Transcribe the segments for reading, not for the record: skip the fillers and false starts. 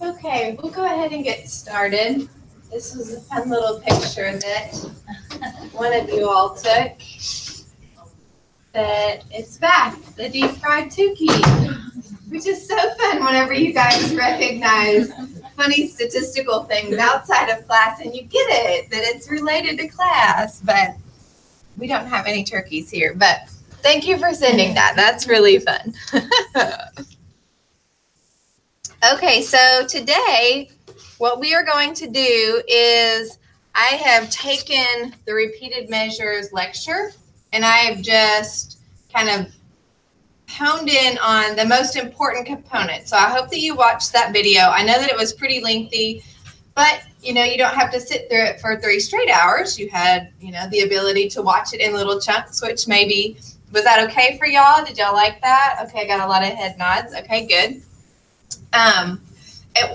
Okay, we'll go ahead and get started. This was a fun little picture that one of you all took. That it's back, the deep fried Tukey, which is so fun whenever you guys recognize funny statistical things outside of class and you get it, that it's related to class, but we don't have any turkeys here. But thank you for sending that. That's really fun. Okay, so today what we are going to do is I have taken the repeated measures lecture and I have just kind of honed in on the most important components. So I hope that you watched that video. I know that it was pretty lengthy, but you know, you don't have to sit through it for 3 straight hours. You had, you know, the ability to watch it in little chunks, which maybe, was that okay for y'all? Did y'all like that? Okay, I got a lot of head nods. Okay, good.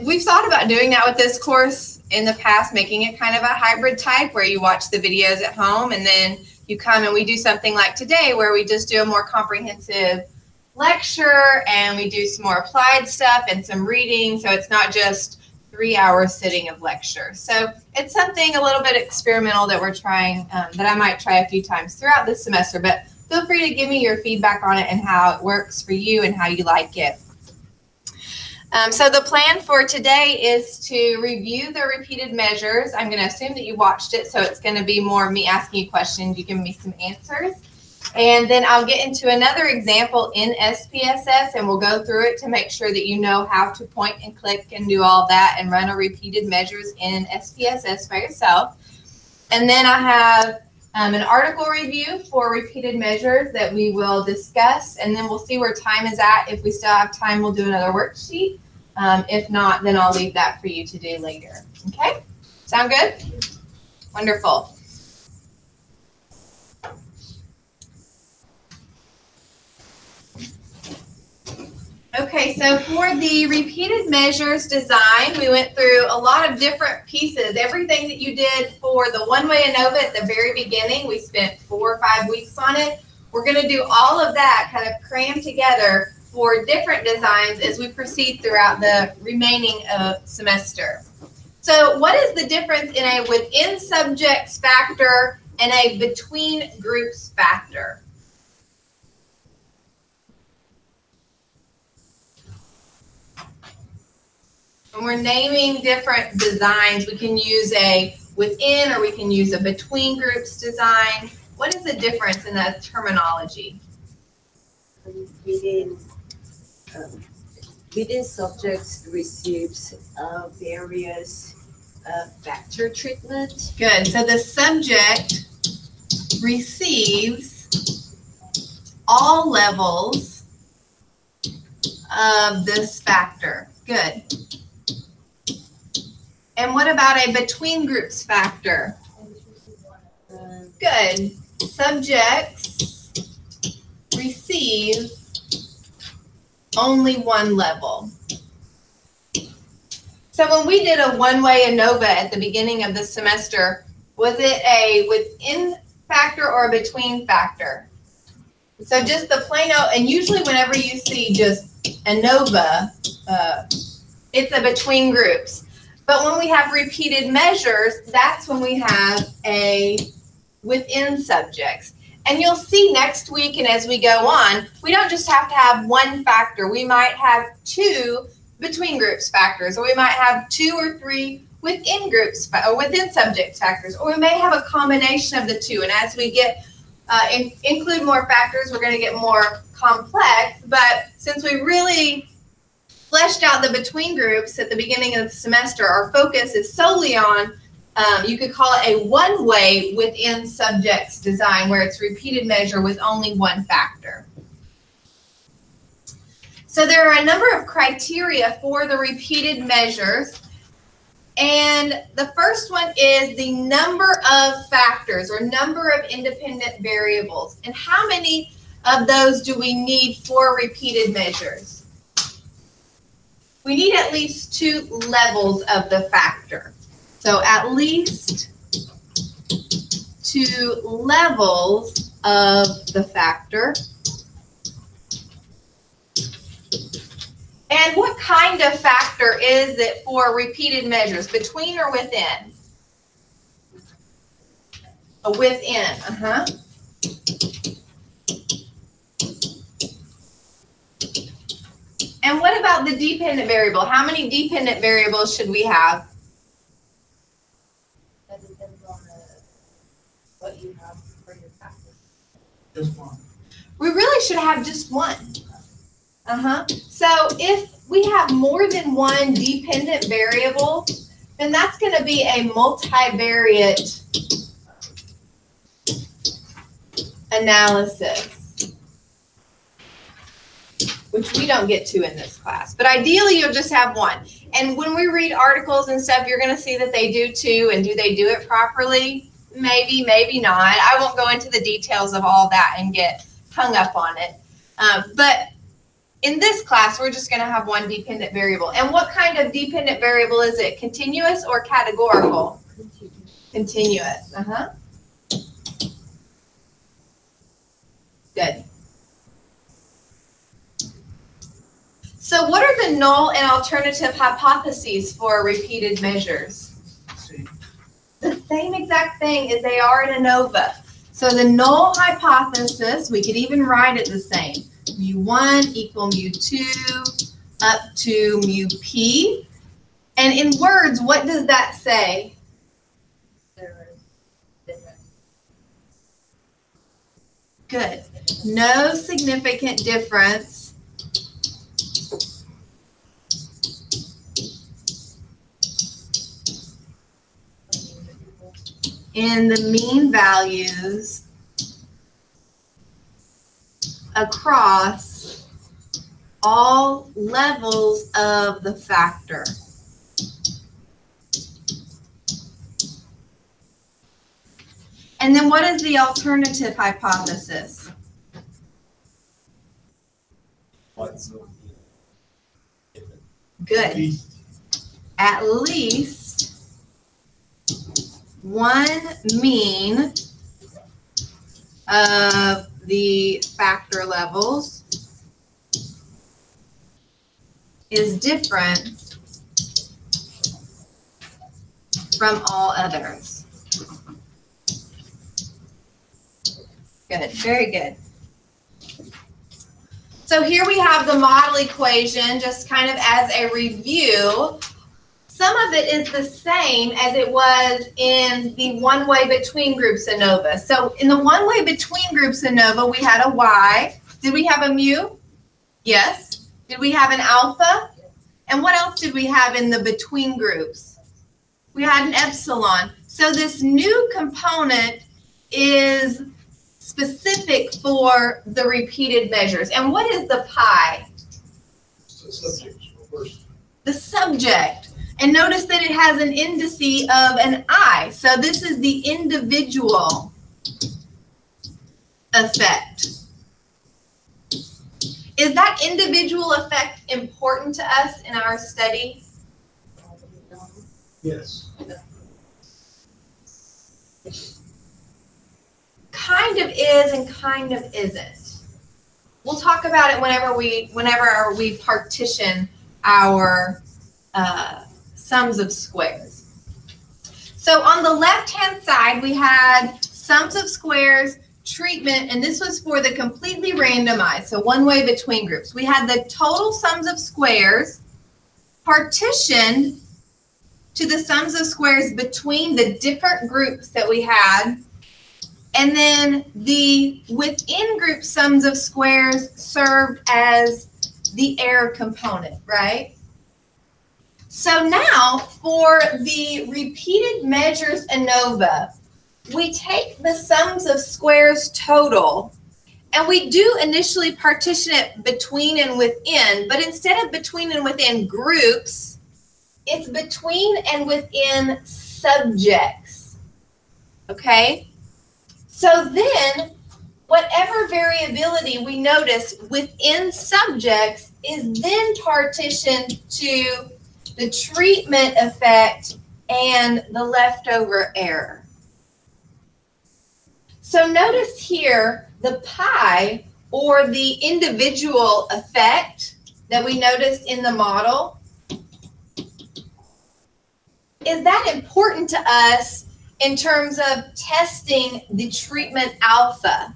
We've thought about doing that with this course in the past, making it kind of a hybrid type where you watch the videos at home and then you come and we do something like today where we just do a more comprehensive lecture and we do some more applied stuff and some reading. So it's not just 3 hours sitting of lecture. So it's something a little bit experimental that we're trying, that I might try a few times throughout this semester, but feel free to give me your feedback on it and how it works for you and how you like it. So the plan for today is to review the repeated measures. I'm going to assume that you watched it, so it's going to be more me asking you questions, you give me some answers. And then I'll get into another example in SPSS, and we'll go through it to make sure that you know how to point and click and do all that and run a repeated measures in SPSS by yourself. And then I have an article review for repeated measures that we will discuss, and then we'll see where time is at. If we still have time, we'll do another worksheet. If not, then I'll leave that for you to do later. Okay? Sound good? Wonderful. Okay, so for the repeated measures design, we went through a lot of different pieces. Everything that you did for the one-way ANOVA at the very beginning, we spent 4 or 5 weeks on it. We're going to do all of that kind of crammed together for different designs as we proceed throughout the remaining semester. So what is the difference in a within subjects factor and a between groups factor? When we're naming different designs, we can use a within or we can use a between groups design. What is the difference in that terminology? Within subjects receives various factor treatment. Good. So the subject receives all levels of this factor. Good. And what about a between groups factor? Good. Subjects receive only one level. So when we did a one-way ANOVA at the beginning of the semester, was it a within factor or a between factor? So just the plain old, and usually whenever you see just ANOVA, it's a between groups. But when we have repeated measures, that's when we have a within subjects. And you'll see next week and as we go on, we don't just have to have one factor. We might have 2 between groups factors, or we might have 2 or 3 within groups or within subjects factors, or we may have a combination of the 2. And as we get include more factors, we're going to get more complex. But since we really fleshed out the between groups at the beginning of the semester, our focus is solely on, you could call it a one-way within subjects design where it's repeated measure with only one factor. So there are a number of criteria for the repeated measures. And the first one is the number of factors or number of independent variables. And how many of those do we need for repeated measures? We need at least 2 levels of the factor. So at least 2 levels of the factor. And what kind of factor is it for repeated measures, between or within? Within, And what about the dependent variable? How many dependent variables should we have? That depends on what you have for your factor. Just one. We really should have just one. So if we have more than one dependent variable, then that's going to be a multivariate analysis, which we don't get to in this class. But ideally, you'll just have one. And when we read articles and stuff, you're going to see that they do two. And do they do it properly? Maybe, maybe not. I won't go into the details of all that and get hung up on it. But in this class, we're just going to have one dependent variable. And what kind of dependent variable is it? Continuous or categorical? Continuous. Good. So what are the null and alternative hypotheses for repeated measures? The same exact thing as they are in ANOVA. So the null hypothesis, we could even write it the same. mu1 equal mu2 up to mu p. And in words, what does that say? Good. No significant difference in the mean values across all levels of the factor. And then what is the alternative hypothesis? Good. At least one mean of the factor levels is different from all others. Good, very good. So here we have the model equation, just kind of as a review. Some of it is the same as it was in the one-way between groups ANOVA. So in the one-way between groups ANOVA, we had a y. Did we have a mu? Yes. Did we have an alpha? And what else did we have in the between groups? We had an epsilon. So this new component is specific for the repeated measures. And what is the pi? The subject, first. The subject. And notice that it has an indice of an I. So this is the individual effect. Is that individual effect important to us in our study? Yes. Kind of is and kind of isn't. We'll talk about it whenever we partition our sums of squares. So on the left-hand side, we had sums of squares, treatment, and this was for the completely randomized, so one way between groups. We had the total sums of squares partitioned to the sums of squares between the different groups that we had. And then the within group sums of squares served as the error component, right? So now for the repeated measures ANOVA, we take the sums of squares total, and we do initially partition it between and within, but instead of between and within groups, it's between and within subjects, okay? So then, whatever variability we notice within subjects is then partitioned to the treatment effect and the leftover error. So notice here, the pi, or the individual effect, that we noticed in the model, is that important to us in terms of testing the treatment alpha?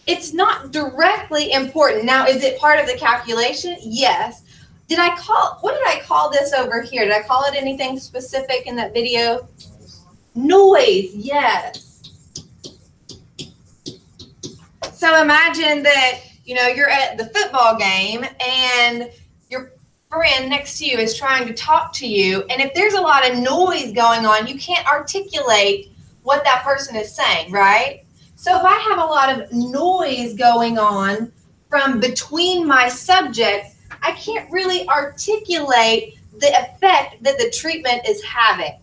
It's not directly important. Now, is it part of the calculation? Yes. What did I call this over here? Did I call it anything specific in that video? Noise, yes. So imagine that, you're at the football game and your friend next to you is trying to talk to you, and if there's a lot of noise going on, you can't articulate what that person is saying, right? So if I have a lot of noise going on from between my subjects, I can't really articulate the effect that the treatment is having.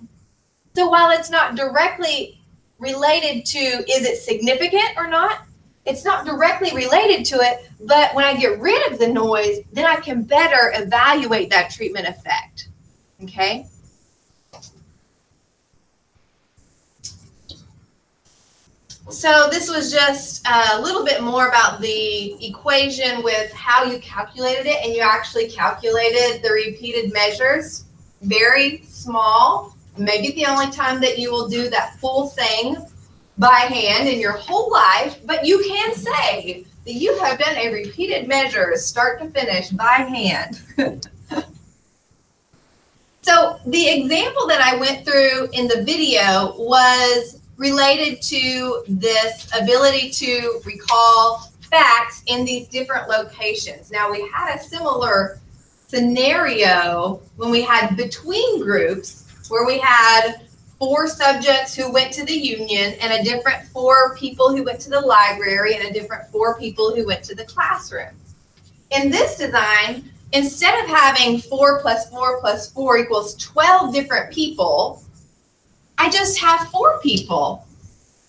So while it's not directly related to, is it significant or not? It's not directly related to it, but when I get rid of the noise, then I can better evaluate that treatment effect, okay? So this was just a little bit more about the equation with how you calculated it, and you actually calculated the repeated measures. Very small, maybe the only time that you will do that full thing by hand in your whole life, but you can say that you have done a repeated measures start to finish by hand. So the example that I went through in the video was related to this ability to recall facts in these different locations. Now, we had a similar scenario when we had between groups, where we had 4 subjects who went to the union and a different 4 people who went to the library and a different 4 people who went to the classroom. In this design, instead of having 4 plus 4 plus 4 equals 12 different people, I just have 4 people.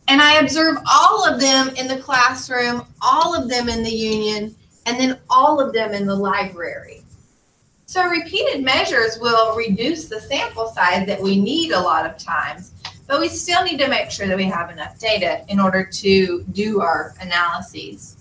And I observe all of them in the classroom, all of them in the union, and then all of them in the library. So repeated measures will reduce the sample size that we need a lot of times, but we still need to make sure that we have enough data in order to do our analyses.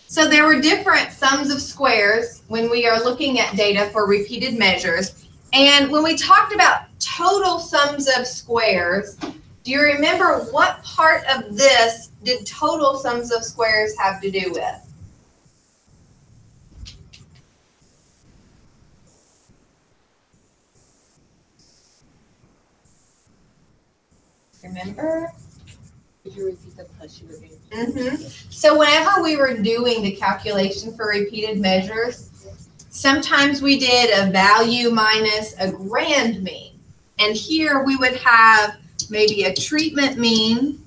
So there were different sums of squares when we are looking at data for repeated measures. And when we talked about total sums of squares, do you remember what part of this did total sums of squares have to do with? Remember? Could you repeat the question again? So whenever we were doing the calculation for repeated measures, sometimes we did a value minus a grand mean. And here we would have maybe a treatment mean.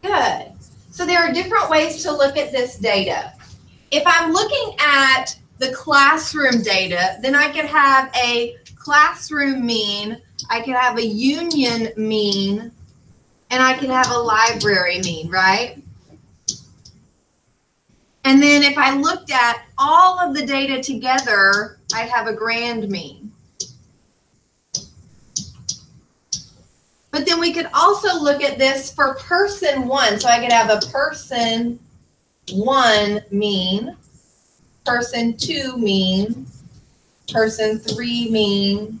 Good. So there are different ways to look at this data. If I'm looking at the classroom data, then I could have a classroom mean, I could have a union mean, and I could have a library mean, right? And then if I looked at all of the data together, I'd have a grand mean. But then we could also look at this for person 1. So I could have a person 1 mean, person 2 mean, person 3 mean,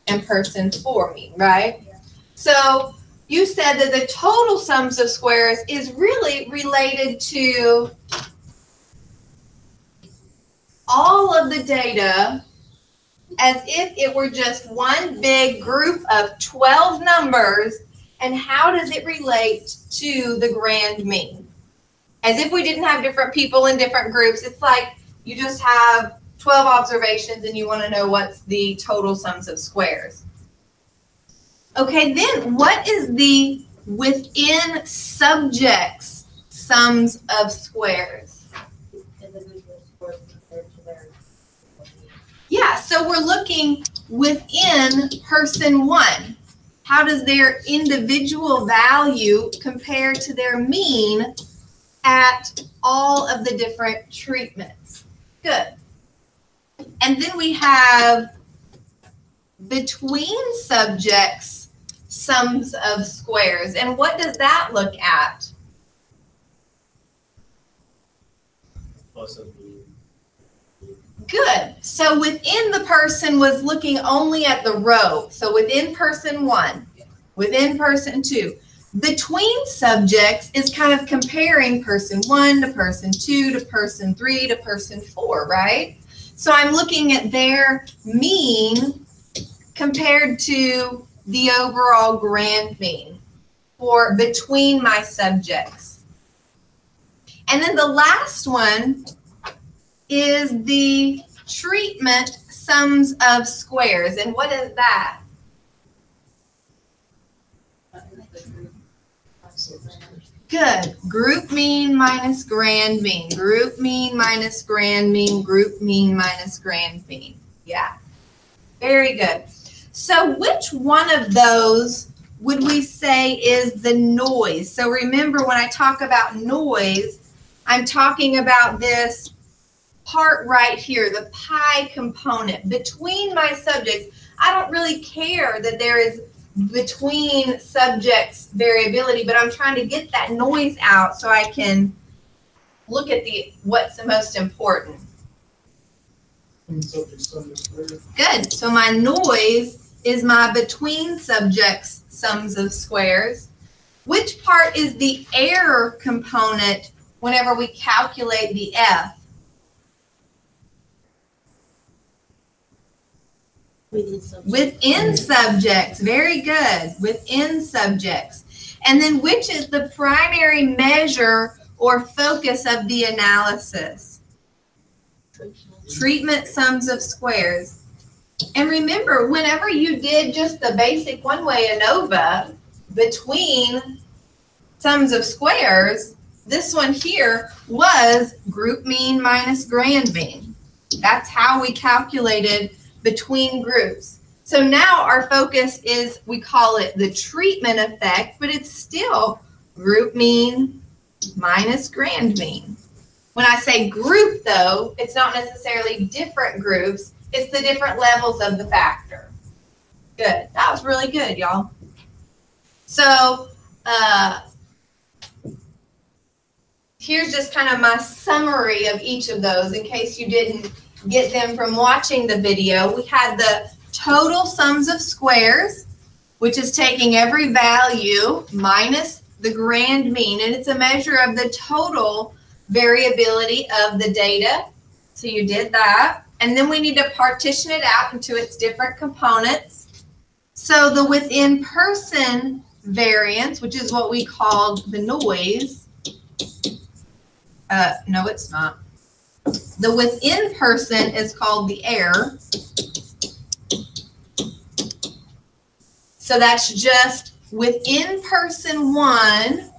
and person 4 mean, right? Yeah. So you said that the total sums of squares is really related to all of the data as if it were just one big group of 12 numbers, and how does it relate to the grand mean? As if we didn't have different people in different groups. It's like you just have 12 observations and you want to know what's the total sums of squares. Okay, then what is the within subjects sums of squares? Yeah, so we're looking within person 1. How does their individual value compare to their mean at all of the different treatments? Good. And then we have between subjects sums of squares. And what does that look at? Good. So within the person was looking only at the row. So within person 1, within person 2. Between subjects is kind of comparing person 1 to person 2 to person 3 to person 4, right? So I'm looking at their mean compared to the overall grand mean for between my subjects. And then the last one is the treatment sums of squares. And what is that? Good. Group mean minus grand mean. Group mean minus grand mean. Group mean minus grand mean. Yeah. Very good. So which one of those would we say is the noise? So remember, when I talk about noise, I'm talking about this part right here, the pi component. Between my subjects, I don't really care that there is between subjects variability, but I'm trying to get that noise out so I can look at what's the most important. Good. So my noise is my between subjects sums of squares. Which part is the error component whenever we calculate the F? Within subjects. Very good. Within subjects. And then which is the primary measure or focus of the analysis? Treatment sums of squares. And remember, whenever you did just the basic one-way ANOVA between sums of squares, this one here was group mean minus grand mean. That's how we calculated between groups. So now our focus is, we call it the treatment effect, but it's still group mean minus grand mean. When I say group, though, it's not necessarily different groups. It's the different levels of the factor. Good. That was really good, y'all. So here's just kind of my summary of each of those in case you didn't get them from watching the video. We had the total sums of squares, which is taking every value minus the grand mean, and it's a measure of the total variability of the data. So you did that. And then we need to partition it out into its different components. So the within person variance, which is what we called the noise. No, it's not. The within person is called the error. So that's just within person 1,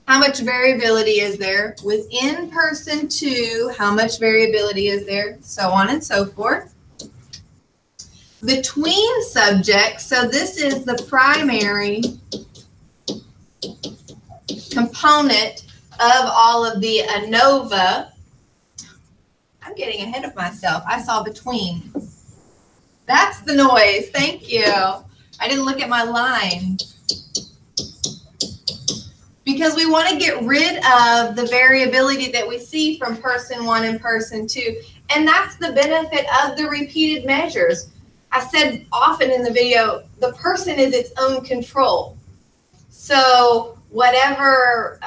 how much variability is there? Within person 2, how much variability is there? So on and so forth. Between subjects, so this is the primary component of all of the ANOVA. I'm getting ahead of myself. I saw between. That's the noise. Thank you. I didn't look at my lines. Because we want to get rid of the variability that we see from person 1 and person 2. And that's the benefit of the repeated measures. I said often in the video, the person is its own control. So whatever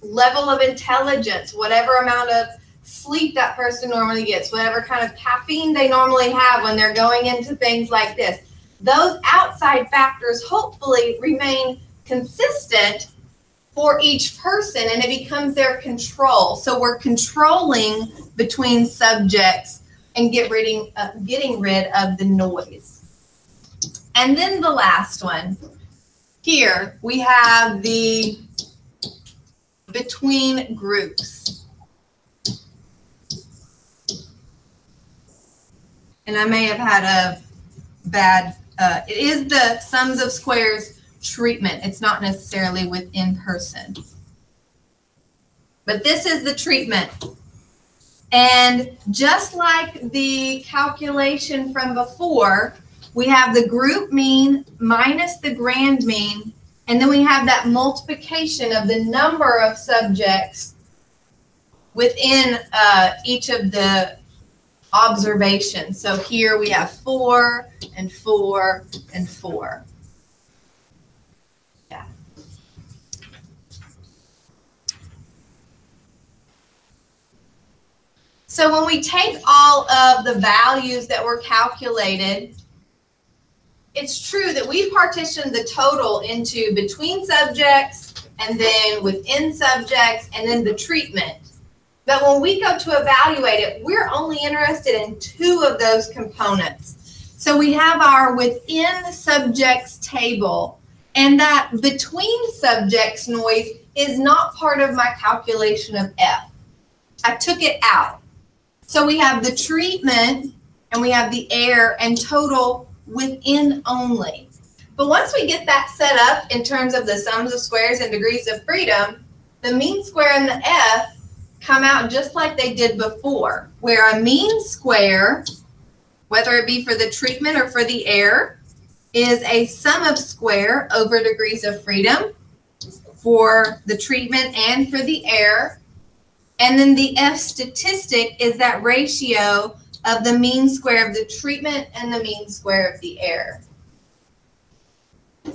level of intelligence, whatever amount of sleep that person normally gets, whatever kind of caffeine they normally have when they're going into things like this, those outside factors hopefully remain consistent for each person, and it becomes their control. So we're controlling between subjects and getting rid of the noise. And then the last one. Here we have the between groups. And I may have had a bad, it is the sums of squares treatment. It's not necessarily within person. But this is the treatment. And just like the calculation from before, We have the group mean minus the grand mean, and then we have that multiplication of the number of subjects within each of the observations. So here we have 4 and 4 and 4. Yeah. So when we take all of the values that were calculated, it's true that we partitioned the total into between subjects and then within subjects and then the treatment. But when we go to evaluate it, we're only interested in 2 of those components. So we have our within subjects table, and that between subjects noise is not part of my calculation of F. I took it out. So we have the treatment and we have the error and total within only. But once we get that set up in terms of the sums of squares and degrees of freedom, the mean square and the F come out just like they did before, where a mean square, whether it be for the treatment or for the error, is a sum of square over degrees of freedom for the treatment and for the error. And then the F statistic is that ratio of the mean square of the treatment and the mean square of the error.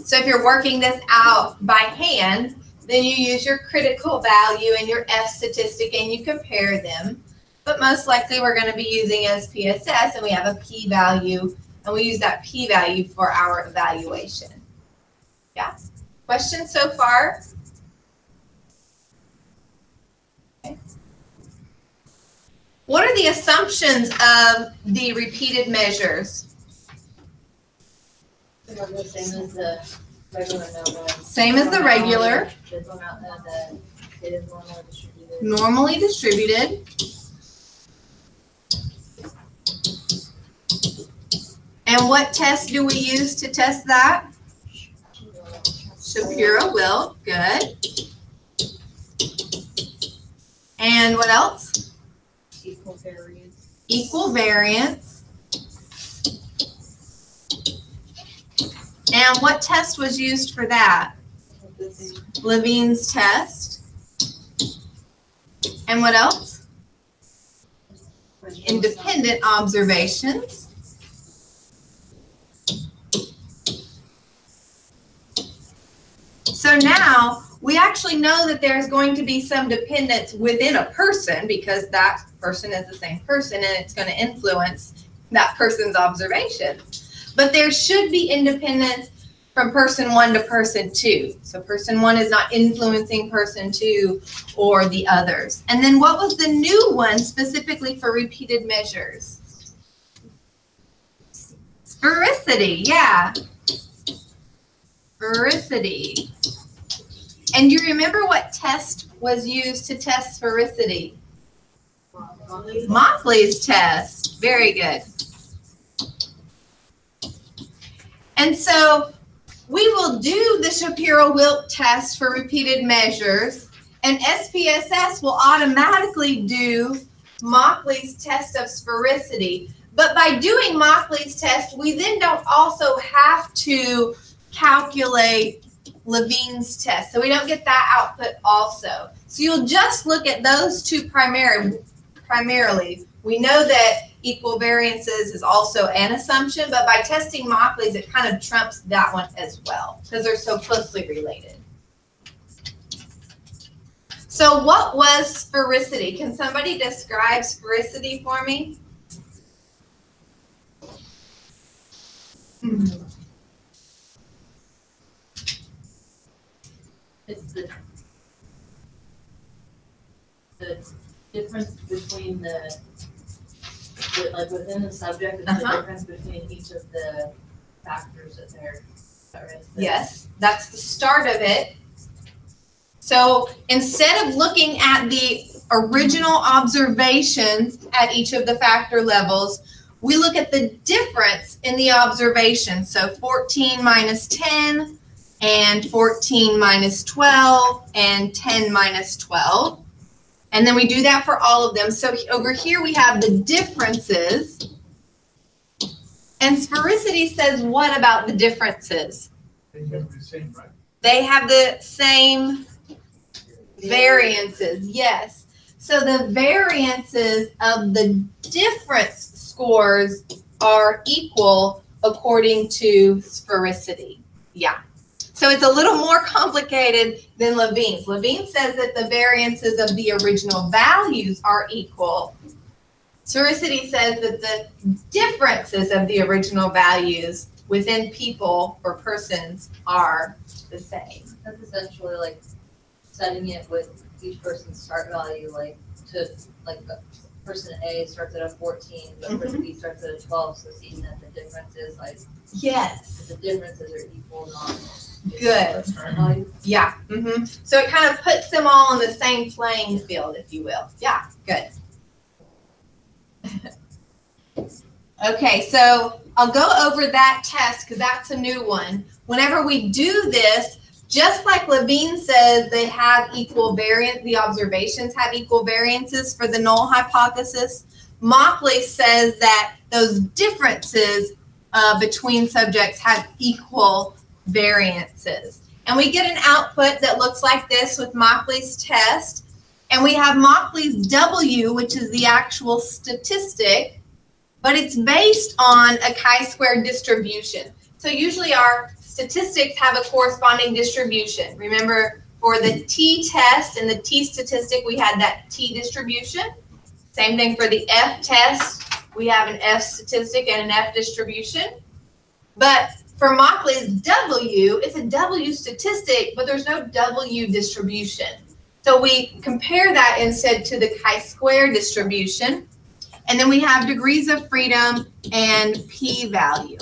So if you're working this out by hand, then you use your critical value and your F statistic and you compare them. But most likely we're going to be using SPSS, and we have a p-value, and we use that p-value for our evaluation. Yeah? Questions so far? Okay. What are the assumptions of the repeated measures? Same as the regular number. Same as the regular. It is normally distributed. Normally distributed. And what test do we use to test that? Shapiro-Wilk. Good. And what else? Equal variance. Equal variance. And what test was used for that? Levine's test. And what else? Independent observations. So now we actually know that there's going to be some dependence within a person, because that person is the same person and it's going to influence that person's observation. But there should be independence from person 1 to person 2. So person 1 is not influencing person 2 or the others. And then what was the new one specifically for repeated measures? Sphericity, yeah. Sphericity. And do you remember what test was used to test sphericity? Mockley's test. Very good. And so we will do the Shapiro-Wilk test for repeated measures, and SPSS will automatically do Mockley's test of sphericity. But by doing Mockley's test, we then don't also have to calculate Levine's test. So we don't get that output also. So you'll just look at those 2 primarily. We know that equal variances is also an assumption, but by testing Mockley's, it kind of trumps that one as well because they're so closely related. So what was sphericity? Can somebody describe sphericity for me? It's the difference between like within the subject, it's the difference between each of the factors that they're. Yes, that's the start of it. So instead of looking at the original observations at each of the factor levels, we look at the difference in the observations. So 14 minus 10 and 14 minus 12 and 10 minus 12. And then we do that for all of them. So over here we have the differences And sphericity says what about the differences? They have to be the same, right? They have the same variances, yes. So the variances of the difference scores are equal according to sphericity. Yeah. So it's a little more complicated than Levine's. Levine says that the variances of the original values are equal. Sphericity says that the differences of the original values within people or persons are the same. That's essentially like setting it with each person's start value, like to, like the person A starts at a 14, but person B starts at a 12, so seeing that the difference is like, Yes. the differences are equal, not. Good. Yeah. So it kind of puts them all on the same playing field, if you will. Yeah, good. Okay, so I'll go over that test because that's a new one. Whenever we do this, just like Levine says they have equal variance, the observations have equal variances for the null hypothesis, Mockley says that those differences between subjects have equal variances. And we get an output that looks like this with Mockley's test. And we have Mockley's W, which is the actual statistic, but it's based on a chi-square distribution. So usually our statistics have a corresponding distribution. Remember, for the t-test and the t-statistic, we had that t-distribution. Same thing for the f-test. We have an f-statistic and an f-distribution. But for Mockley's W, it's a W statistic, but there's no W distribution. So we compare that instead to the chi-square distribution. And then we have degrees of freedom and p-value.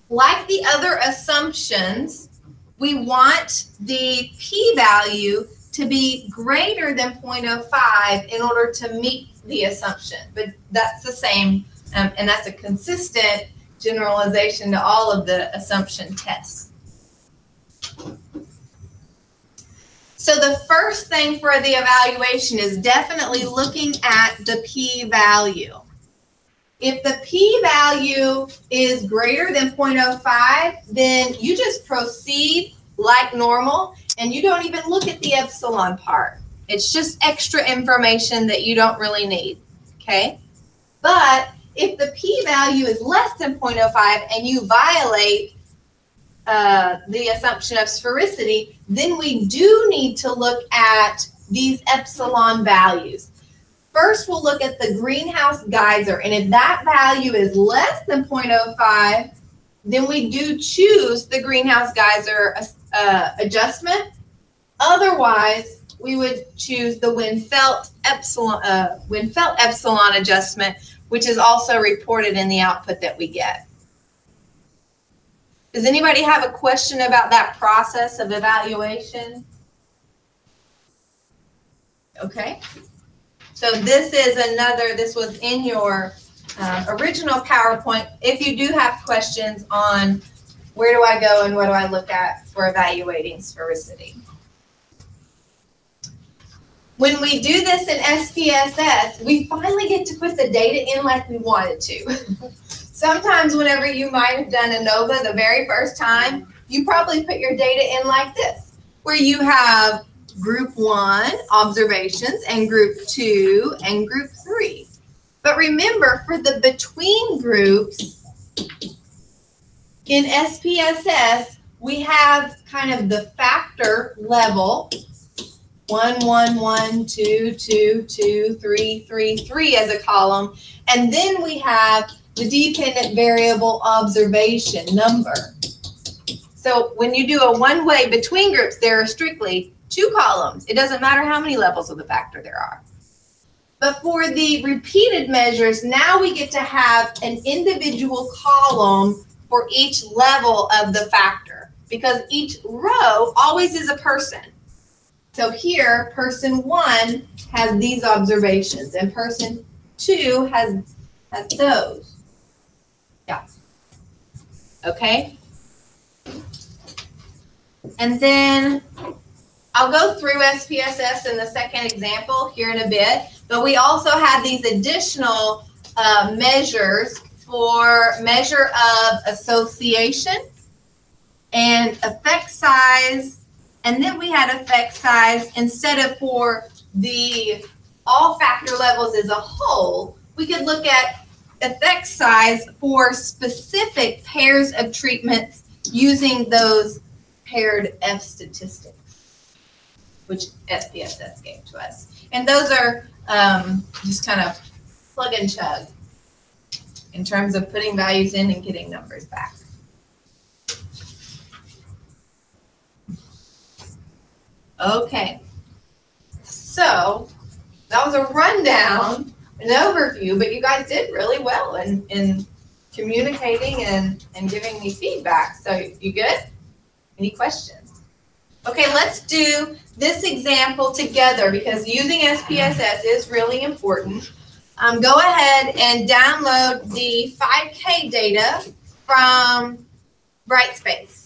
Like the other assumptions, we want the p-value to be greater than 0.05 in order to meet the assumption. But that's the same, and that's a consistent generalization to all of the assumption tests. So the first thing for the evaluation is definitely looking at the p-value. If the p-value is greater than 0.05, then you just proceed like normal, and you don't even look at the epsilon part. It's just extra information that you don't really need, okay? But if the p-value is less than 0.05 and you violate the assumption of sphericity, then we do need to look at these epsilon values. First, we'll look at the greenhouse geyser, and if that value is less than 0.05, then we do choose the greenhouse geyser adjustment. Otherwise, we would choose the Winfelt epsilon adjustment, which is also reported in the output that we get. Does anybody have a question about that process of evaluation? Okay. So this was in your original PowerPoint. If you do have questions on where do I go and what do I look at for evaluating sphericity. When we do this in SPSS, we finally get to put the data in like we wanted to. Sometimes whenever you might have done ANOVA the very first time, you probably put your data in like this, where you have group 1 observations and group 2 and group 3. But remember, for the between groups in SPSS, we have kind of the factor level, 1, 1, 1, 2, 2, 2, 3, 3, 3 as a column. And then we have the dependent variable observation number. So when you do a one-way between groups, there are strictly 2 columns. It doesn't matter how many levels of the factor there are. But for the repeated measures, now we get to have an individual column for each level of the factor, because each row always is a person. So here, person 1 has these observations, and person 2 has those. Yeah. Okay. And then I'll go through SPSS in the second example here in a bit, but we also have these additional measures for measure of association and effect size. And then we had effect size instead of for the all factor levels as a whole. We could look at effect size for specific pairs of treatments using those paired F statistics, which SPSS gave to us. And those are just kind of plug and chug in terms of putting values in and getting numbers back. Okay, so that was a rundown, an overview, but you guys did really well in communicating and giving me feedback. So you good? Any questions? Okay, let's do this example together because using SPSS is really important. Go ahead and download the 5K data from Brightspace.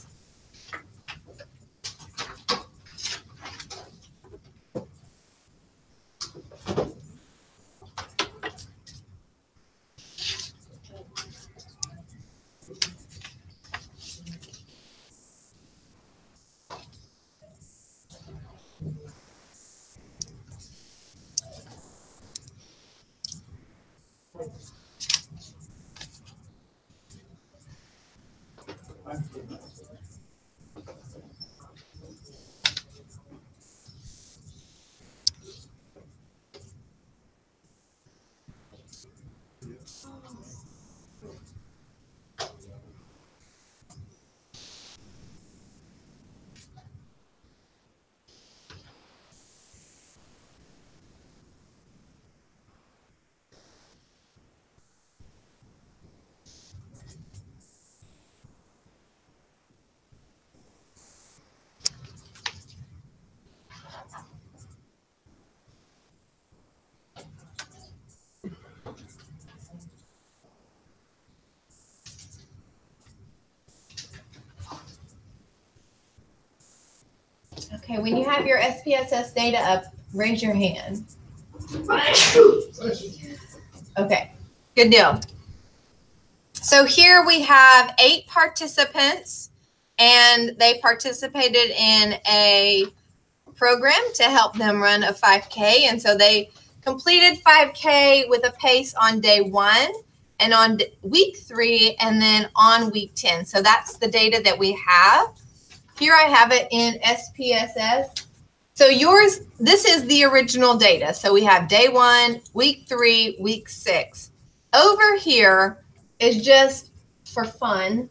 Okay, when you have your SPSS data up, raise your hand. Okay, good deal. So here we have 8 participants, and they participated in a program to help them run a 5K. And so they completed 5K with a pace on day 1 and on week 3 and then on week 10. So that's the data that we have. Here I have it in SPSS. So yours, this is the original data. So we have day 1, week 3, week 6. Over here is just for fun.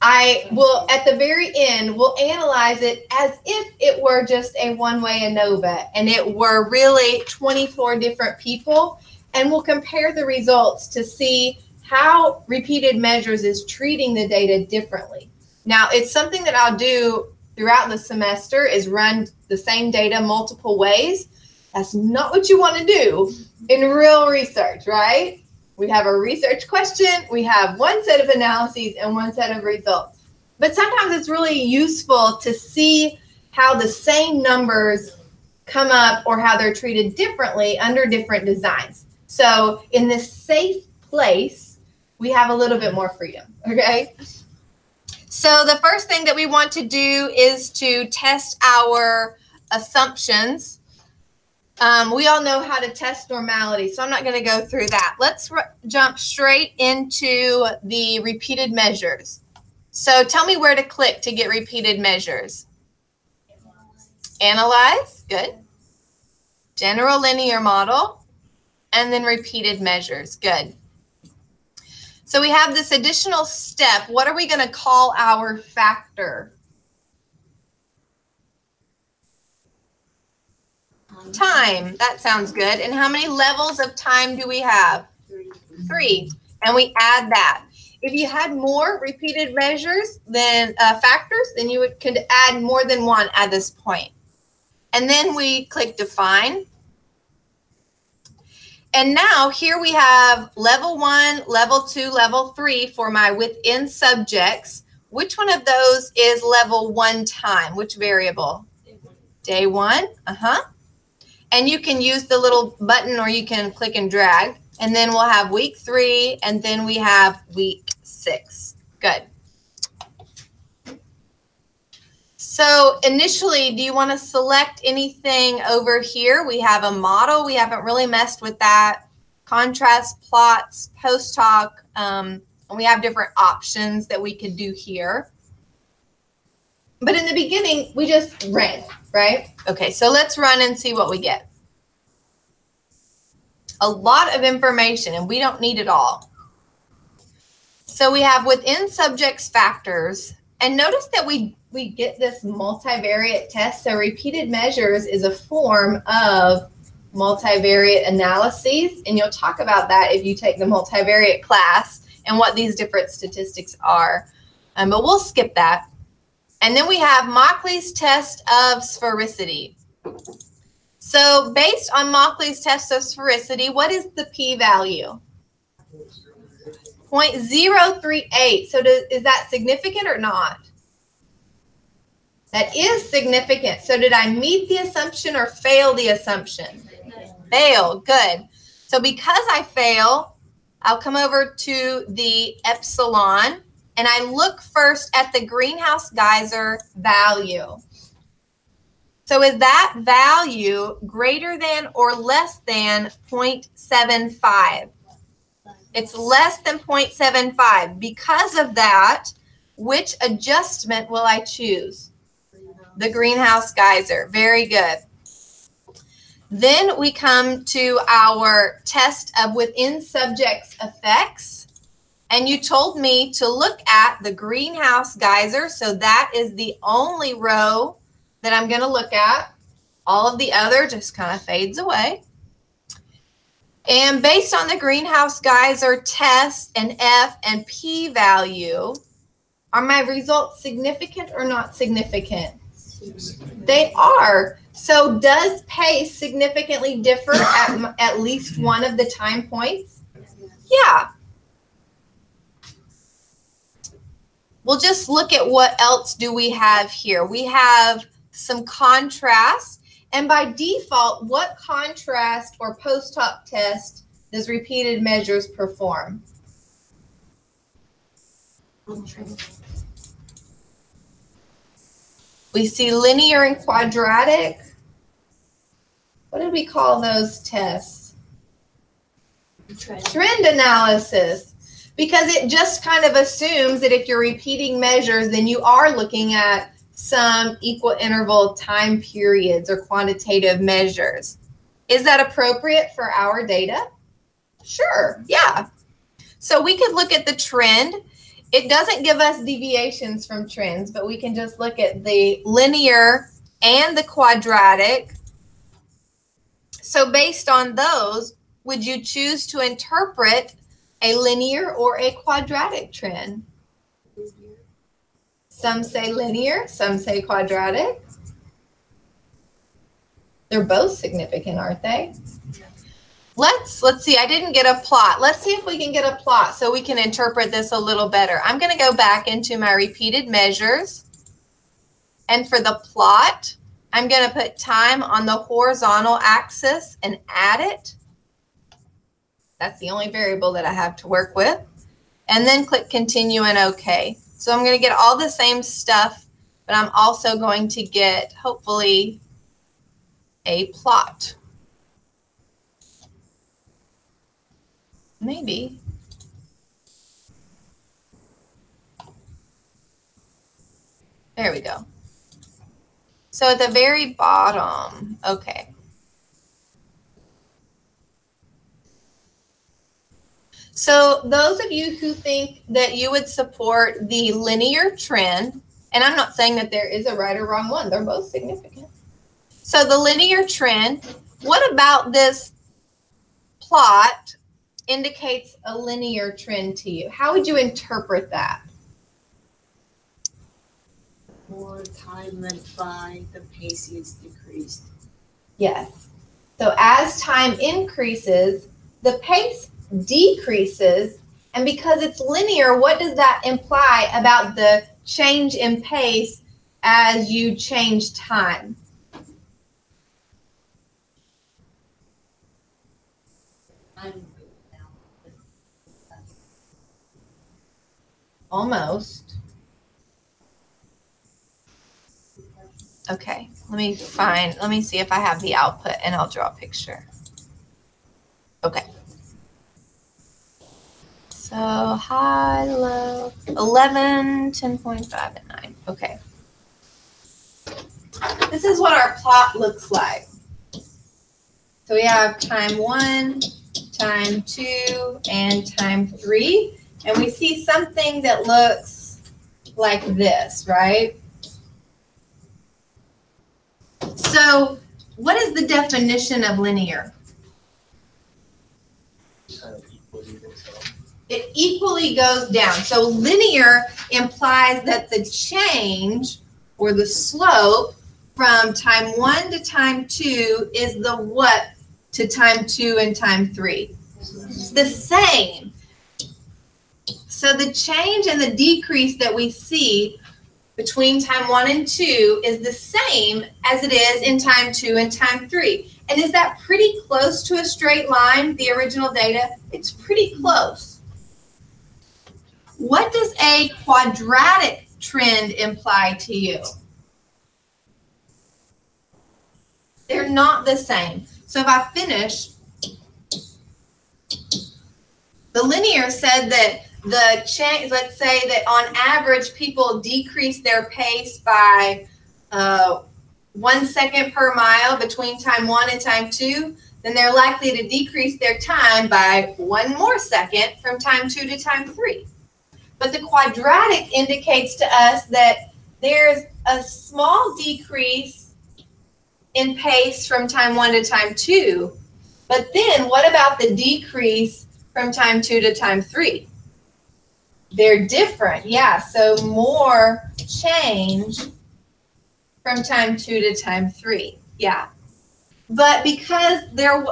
I will, at the very end, will analyze it as if it were just a one-way ANOVA and it were really 24 different people, and we'll compare the results to see how repeated measures is treating the data differently. Now, it's something that I'll do throughout the semester is run the same data multiple ways. That's not what you want to do in real research, right? We have a research question, we have one set of analyses and one set of results. But sometimes it's really useful to see how the same numbers come up or how they're treated differently under different designs. So in this safe place, we have a little bit more freedom, okay? So the first thing that we want to do is to test our assumptions. We all know how to test normality, so I'm not going to go through that. Let's jump straight into the repeated measures. So tell me where to click to get repeated measures. Analyze, good. General linear model, and then repeated measures, good. So we have this additional step. What are we going to call our factor? Time. That sounds good. And how many levels of time do we have? 3. And we add that. If you had more repeated measures than factors, then you could add more than one at this point. And then we click define. And now here we have level 1, level 2, level 3 for my within subjects. Which one of those is level 1 time? Which variable? Day 1. And you can use the little button or you can click and drag. And then we'll have week 3, and then we have week 6. Good. So initially, do you want to select anything over here? We have a model. We haven't really messed with that. Contrast, plots, post hoc, and we have different options that we could do here. But in the beginning, we just ran, right? Okay, so let's run and see what we get. A lot of information, and we don't need it all. So we have within subjects factors, and notice that we get this multivariate test. So repeated measures is a form of multivariate analyses, and you'll talk about that if you take the multivariate class and what these different statistics are. But we'll skip that. And then we have Mauchly's test of sphericity. So based on Mauchly's test of sphericity, what is the p-value? 0.038. So is that significant or not? That is significant. So did I meet the assumption or fail the assumption? Fail. Good. So because I fail, I'll come over to the epsilon, and I look first at the greenhouse geyser value. So is that value greater than or less than 0.75? It's less than 0.75. Because of that, which adjustment will I choose? The greenhouse geyser. Very good. Then we come to our test of within subjects effects. And you told me to look at the greenhouse geyser. So that is the only row that I'm going to look at. All of the other just kind of fades away. And based on the greenhouse geyser test and F and P value, are my results significant or not significant? They are. So does pace significantly differ at least one of the time points? Yeah. We'll just look at what else do we have here. We have some contrast. And by default, what contrast or post hoc test does repeated measures perform? We see linear and quadratic. What did we call those tests? Trend analysis. Because it just kind of assumes that if you're repeating measures, then you are looking at some equal interval time periods or quantitative measures. Is that appropriate for our data? Sure, yeah. So we could look at the trend. It doesn't give us deviations from trends, but we can just look at the linear and the quadratic. So based on those, would you choose to interpret a linear or a quadratic trend? Some say linear, some say quadratic. They're both significant, aren't they? Let's see, I didn't get a plot. Let's see if we can get a plot so we can interpret this a little better. I'm going to go back into my repeated measures. And for the plot, I'm going to put time on the horizontal axis and add it. That's the only variable that I have to work with. And then click continue and OK. So I'm going to get all the same stuff, but I'm also going to get, hopefully, a plot. Maybe. There we go. So at the very bottom, okay. So those of you who think that you would support the linear trend, and I'm not saying that there is a right or wrong one, they're both significant. So the linear trend, what about this plot indicates a linear trend to you? How would you interpret that? More time went by, the pace is decreased. Yes. So as time increases, the pace decreases, and because it's linear, what does that imply about the change in pace as you change time? Almost. Okay, let me see if I have the output and I'll draw a picture. Okay. So high, low, 11, 10.5, and 9. Okay. This is what our plot looks like. So we have time 1, time 2, and time 3. And we see something that looks like this, right? So what is the definition of linear? It equally goes down. So linear implies that the change or the slope from time 1 to time 2 is the what to time 2 and time 3? It's the same. So the change and the decrease that we see between time 1 and 2 is the same as it is in time 2 and time 3. And is that pretty close to a straight line, the original data? It's pretty close. What does a quadratic trend imply to you? They're not the same. So if I finish, the linear said that the change, let's say that on average people decrease their pace by 1 second per mile between time 1 and time 2, then they're likely to decrease their time by 1 more second from time 2 to time 3. But the quadratic indicates to us that there's a small decrease in pace from time 1 to time 2. But then what about the decrease from time 2 to time 3? They're different, yeah. So more change from time 2 to time 3, yeah. But because there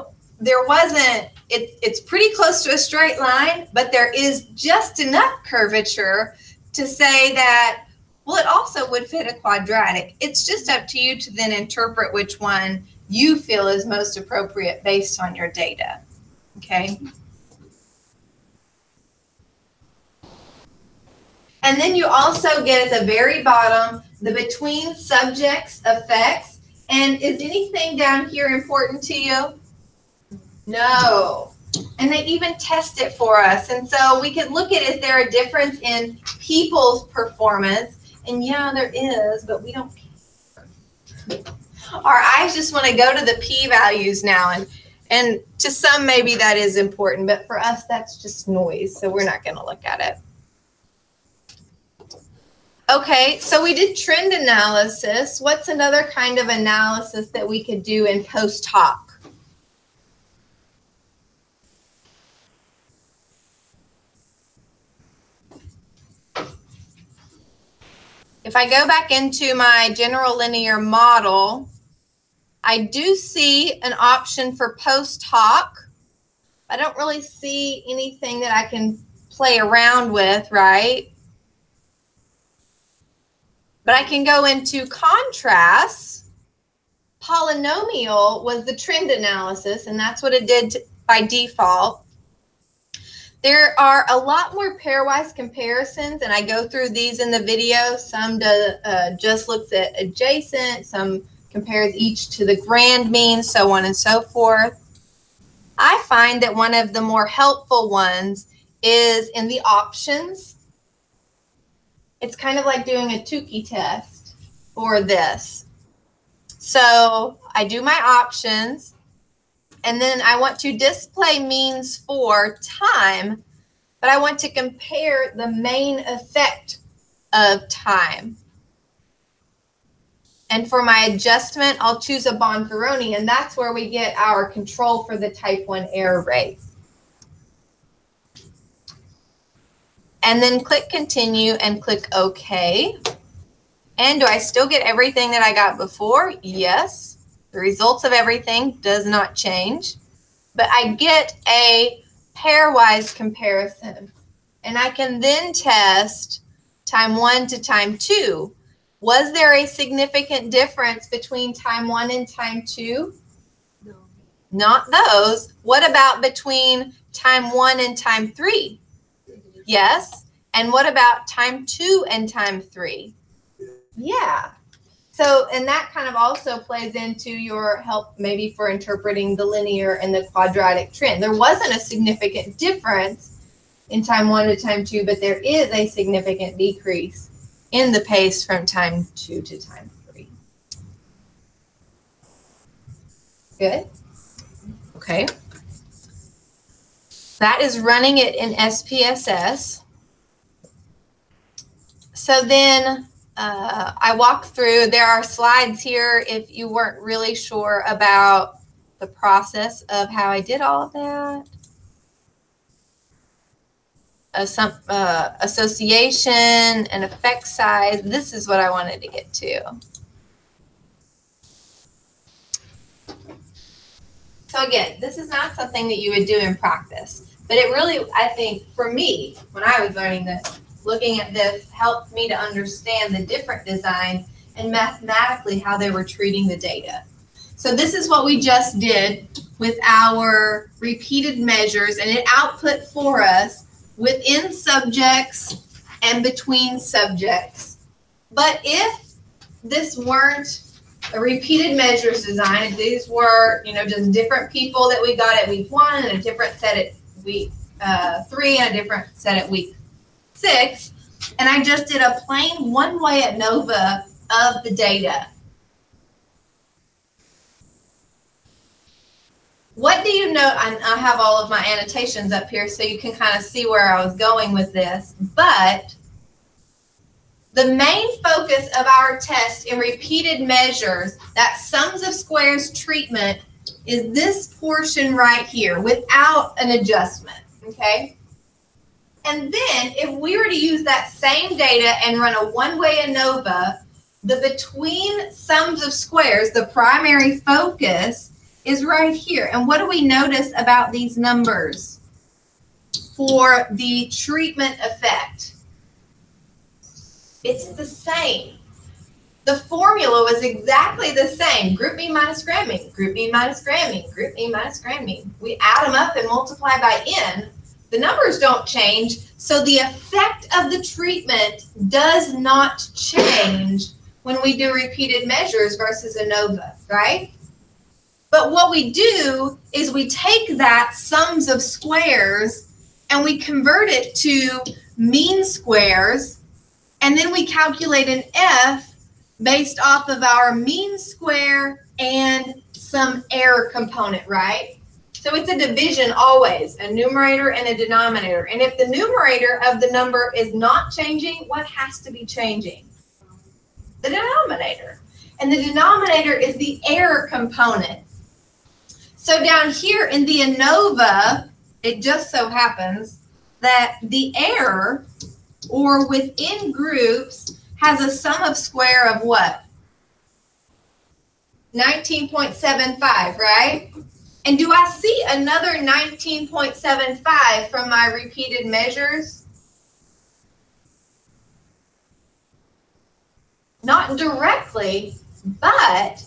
wasn't, it's pretty close to a straight line, but there is just enough curvature to say that, well, it also would fit a quadratic. It's just up to you to then interpret which one you feel is most appropriate based on your data, okay? And then you also get at the very bottom the between subjects effects. And is anything down here important to you? No. And they even test it for us. And so we can look at, is there a difference in people's performance? And yeah, there is, but we don't care. Our eyes just want to go to the p-values now. And to some, maybe that is important, but for us, that's just noise. So we're not going to look at it. Okay, so we did trend analysis. What's another kind of analysis that we could do in post hoc? If I go back into my general linear model, I do see an option for post hoc. I don't really see anything that I can play around with, right? But I can go into contrast. Polynomial was the trend analysis, and that's what it did by default. There are a lot more pairwise comparisons, and I go through these in the video. Some just looks at adjacent, some compares each to the grand mean, so on and so forth. I find that one of the more helpful ones is in the options. It's kind of like doing a Tukey test for this. So I do my options, and then I want to display means for time, but I want to compare the main effect of time. And for my adjustment, I'll choose a Bonferroni, and that's where we get our control for the type 1 error rate. And then click continue and click OK. And do I still get everything that I got before? Yes. The results of everything does not change. But I get a pairwise comparison. And I can then test time 1 to time 2. Was there a significant difference between time 1 and time 2? No. Not those. What about between time 1 and time 3? Yes. And what about time 2 and time 3? Yeah. So, and that kind of also plays into your help maybe for interpreting the linear and the quadratic trend. There wasn't a significant difference in time 1 to time 2, but there is a significant decrease in the pace from time 2 to time 3. Good. Okay. That is running it in SPSS. So then I walk through, there are slides here if you weren't really sure about the process of how I did all of that. Association and effect size. This is what I wanted to get to. So again, this is not something that you would do in practice, but it really, I think, for me, when I was learning this, looking at this helped me to understand the different designs and mathematically how they were treating the data. So this is what we just did with our repeated measures, and it output for us within subjects and between subjects. But if this weren't a repeated measures design, if these were, just different people that we got at week 1 and a different set at week 3 and a different set at week 6, and I just did a plain one-way ANOVA of the data. What do you know? I have all of my annotations up here so you can kind of see where I was going with this, but the main focus of our test in repeated measures, that sums of squares treatment, is this portion right here without an adjustment, okay? And then if we were to use that same data and run a one-way ANOVA, the between sums of squares, the primary focus, is right here. And what do we notice about these numbers for the treatment effect? It's the same. The formula was exactly the same. Group mean minus grand mean, group mean minus grand mean, group mean minus grand mean. We add them up and multiply by n. The numbers don't change, so the effect of the treatment does not change when we do repeated measures versus ANOVA, right? But what we do is we take that sums of squares and we convert it to mean squares, and then we calculate an F based off of our mean square and some error component, right? So it's a division always, a numerator and a denominator. And if the numerator of the number is not changing, what has to be changing? The denominator. And the denominator is the error component. So down here in the ANOVA, it just so happens that the error, or within groups, has a sum of square of what? 19.75, right? And do I see another 19.75 from my repeated measures? Not directly, but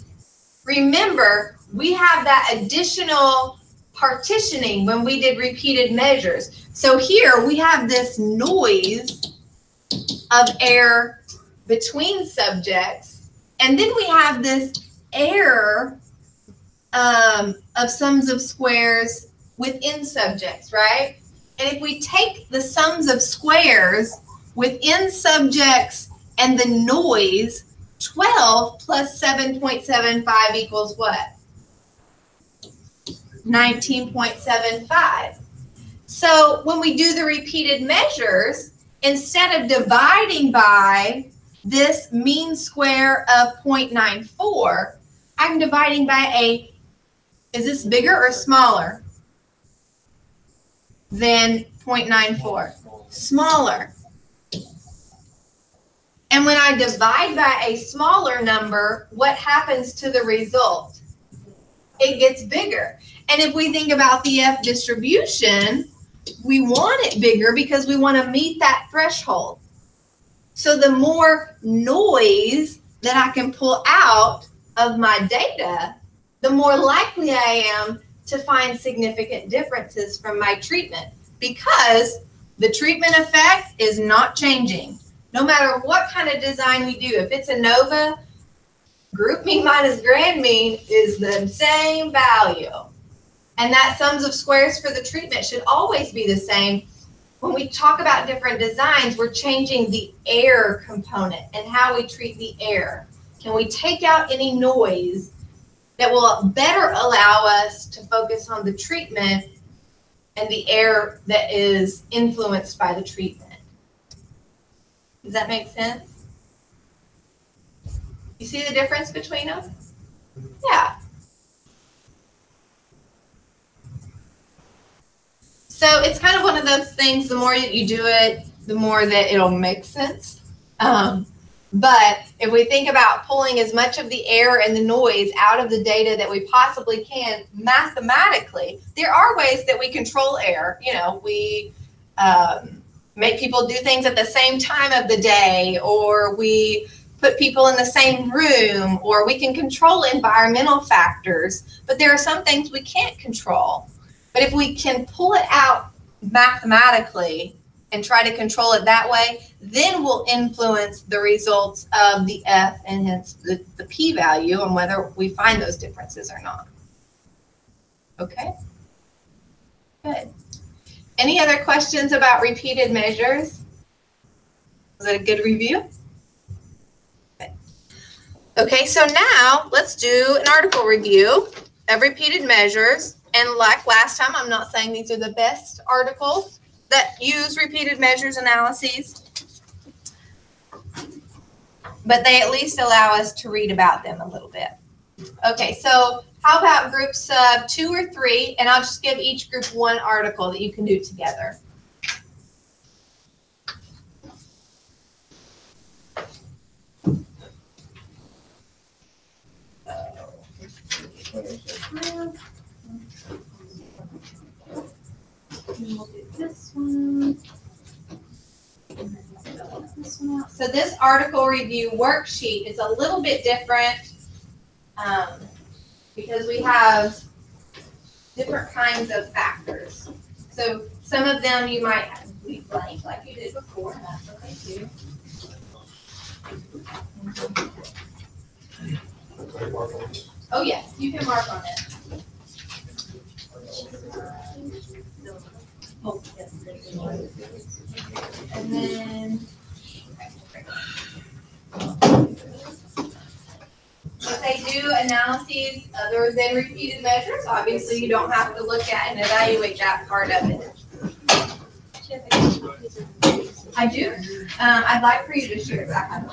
remember, we have that additional partitioning when we did repeated measures. So here we have this noise of error between subjects, and then we have this error of sums of squares within subjects, right? And if we take the sums of squares within subjects and the noise, 12 plus 7.75 equals what? 19.75. So when we do the repeated measures, instead of dividing by this mean square of 0.94, I'm dividing by a, is this bigger or smaller than 0.94? Smaller. And when I divide by a smaller number, what happens to the result? It gets bigger. And if we think about the F distribution, we want it bigger because we want to meet that threshold. So the more noise that I can pull out of my data, the more likely I am to find significant differences from my treatment, because The treatment effect is not changing. No matter what kind of design we do, if it's ANOVA, group mean minus grand mean is the same value. And that sums of squares for the treatment should always be the same. When we talk about different designs, we're changing the error component and how we treat the error. Can we take out any noise that will better allow us to focus on the treatment and the error that is influenced by the treatment? Does that make sense? You see the difference between them? Yeah. So it's kind of one of those things, the more you do it, the more that it'll make sense. But if we think about pulling as much of the error and the noise out of the data that we possibly can mathematically, there are ways that we control error. You know, we make people do things at the same time of the day, or we put people in the same room, or we can control environmental factors. But there are some things we can't control. But if we can pull it out mathematically and try to control it that way, then we'll influence the results of the F and hence the p-value on whether we find those differences or not. Okay? Good. Any other questions about repeated measures? Was it a good review? Okay. Okay, so now let's do an article review of repeated measures. And like last time, I'm not saying these are the best articles that use repeated measures analyses, but they at least allow us to read about them a little bit. Okay, so how about groups 2 or 3, and I'll just give each group one article that you can do together. And we'll do this one. So this article review worksheet is a little bit different because we have different kinds of factors. So some of them you might leave blank like you did before, and that's okay too. Oh yes, you can mark on it. Oh, yes. And then if they do analyses other than repeated measures, obviously you don't have to look at and evaluate that part of it. I do. I'd like for you to share it back.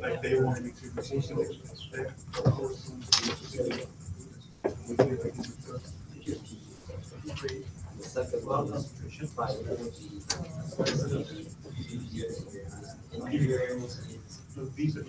Like they want me to these are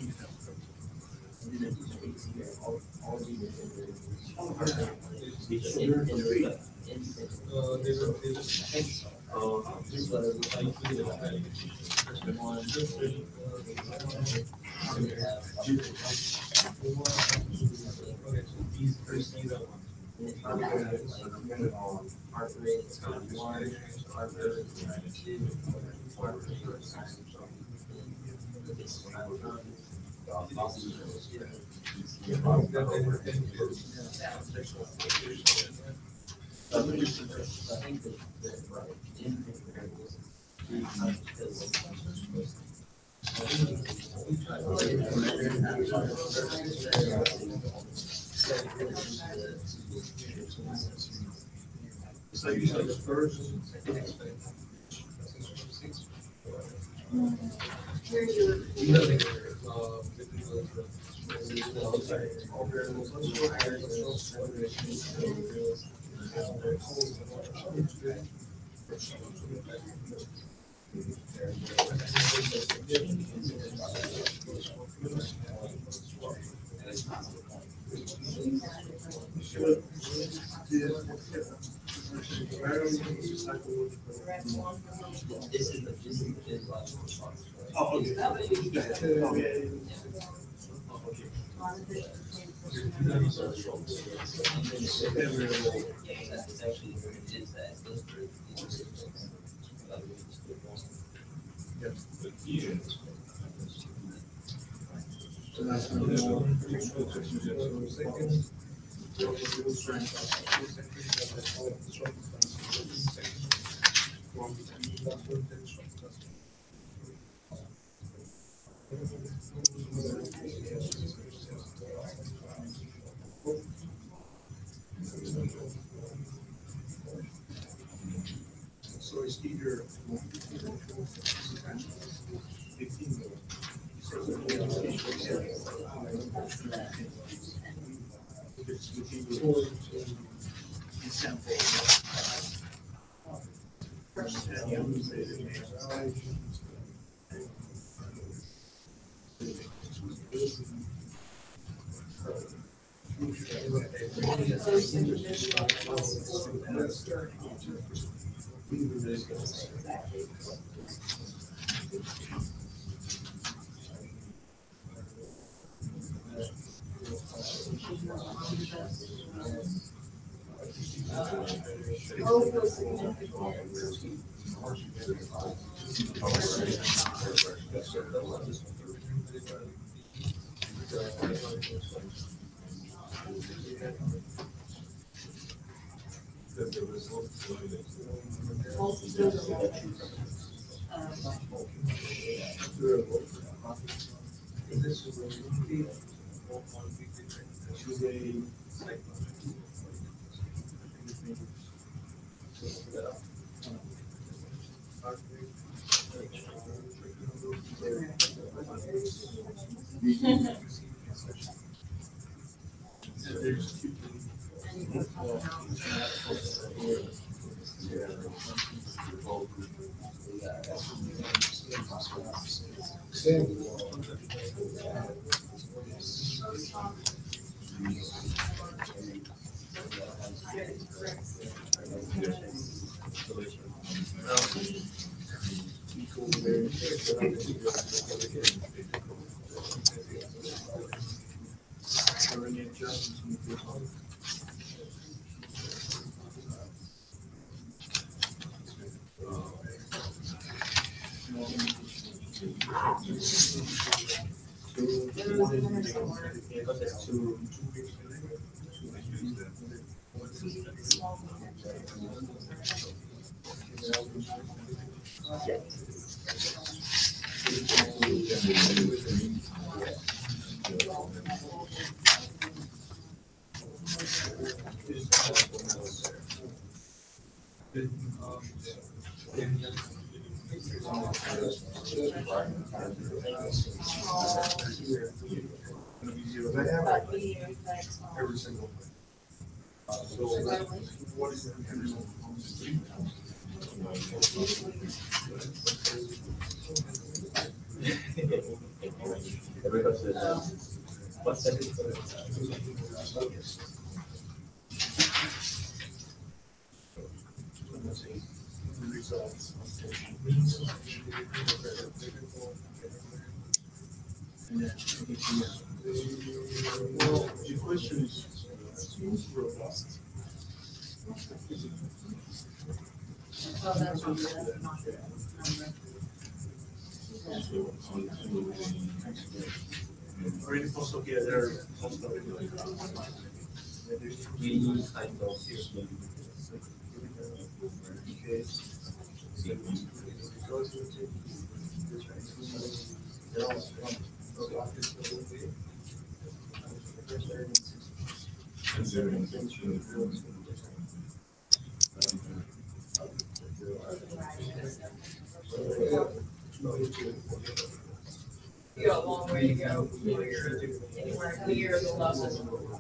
so you said the first. Oh, okay. Oh, yeah. So it's either 15 every single thing. So what is the results? Well, the question is robust. Oh, that's what that's not good. Already posted, yeah, they're posted. You got a long way to go before you're anywhere near the level.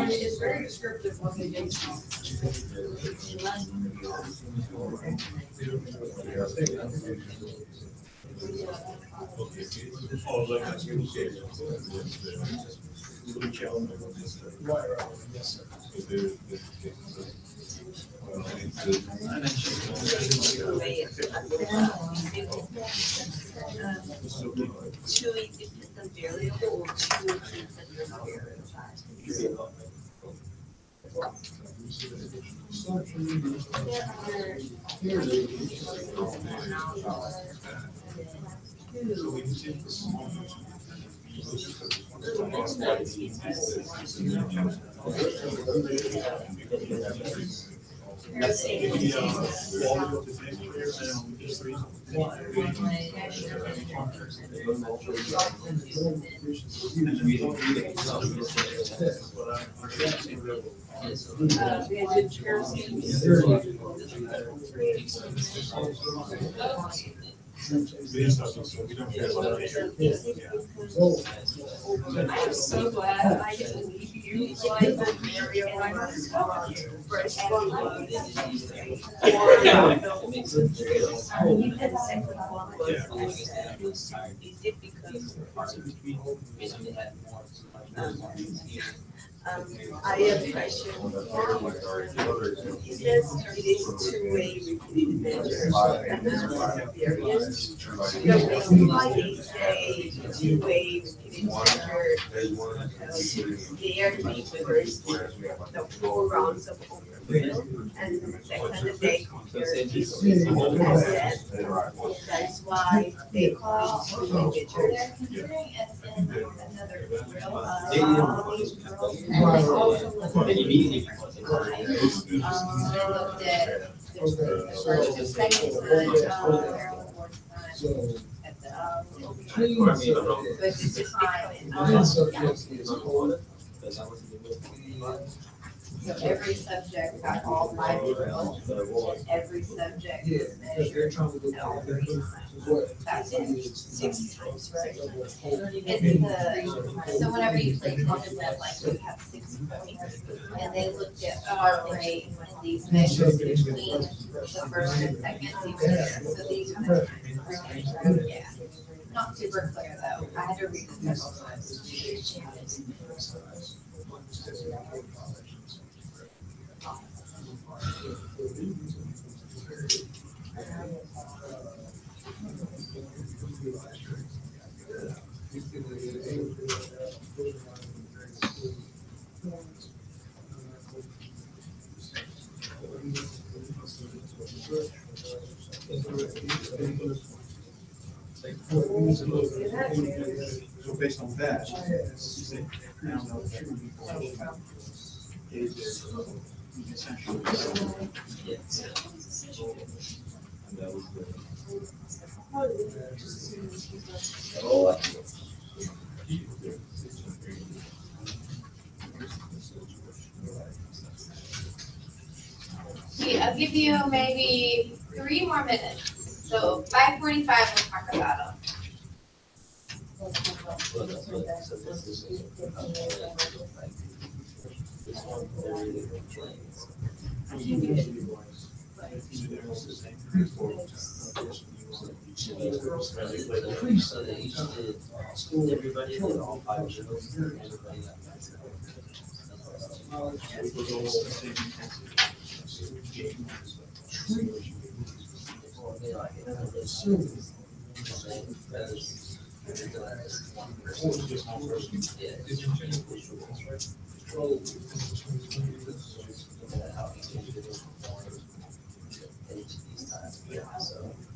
It's very descriptive what they do. Oh, like that's you. Two independent variable or two independent variable? I'm so glad I get to leave you like the area when I'm fresh one. You had the second one was, is it because? I have a question. He says it is two-way repeated measure variance. The reason why they say two-way repeated measure there refers to the 4 rounds of overfill, and the second they compare it to that's why they call two-way measure. They're considering us in another drill. They looked at the first and second time, Maryland board's time at the, but it's time. So every subject got all 5 drills, and every subject was measured all 3 times. That's it. 6 times, right? It's so whenever you play tennis, that like you have 6 points, and they looked at heart rate and these measures between the first and second season. So these are, yeah, not super clear though. I had to read the text. So based on that, you say, now, is essentially. Okay, I'll give you maybe 3 more minutes. So 5:45, we'll talk about them.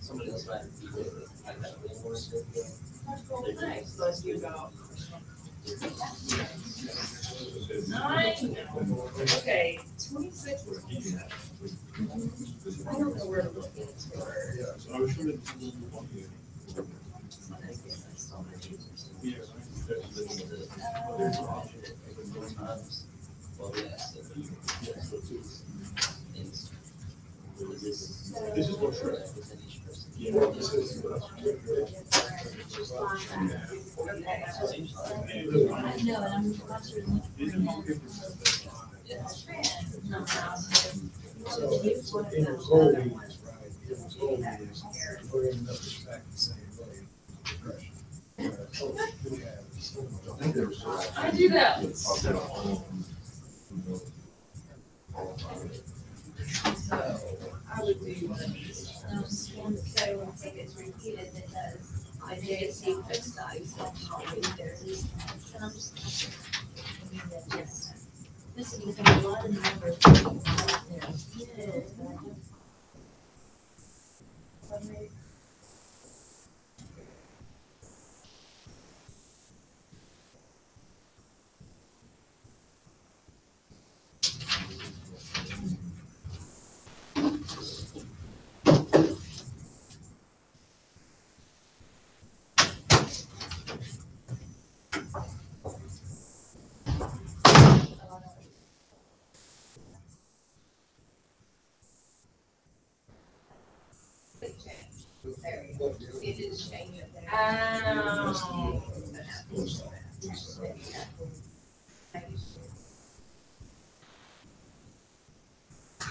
Somebody else might be with it. I got a little more stuff. Nice, so let's do about 9. Okay, 26 is decent. I don't know where to look at it for. This is what sure. Yeah, this is. I do that. So I would do one of these. So I think it's repeated because I did see fixed size. This is a lot of numbers. It is changing. Ow.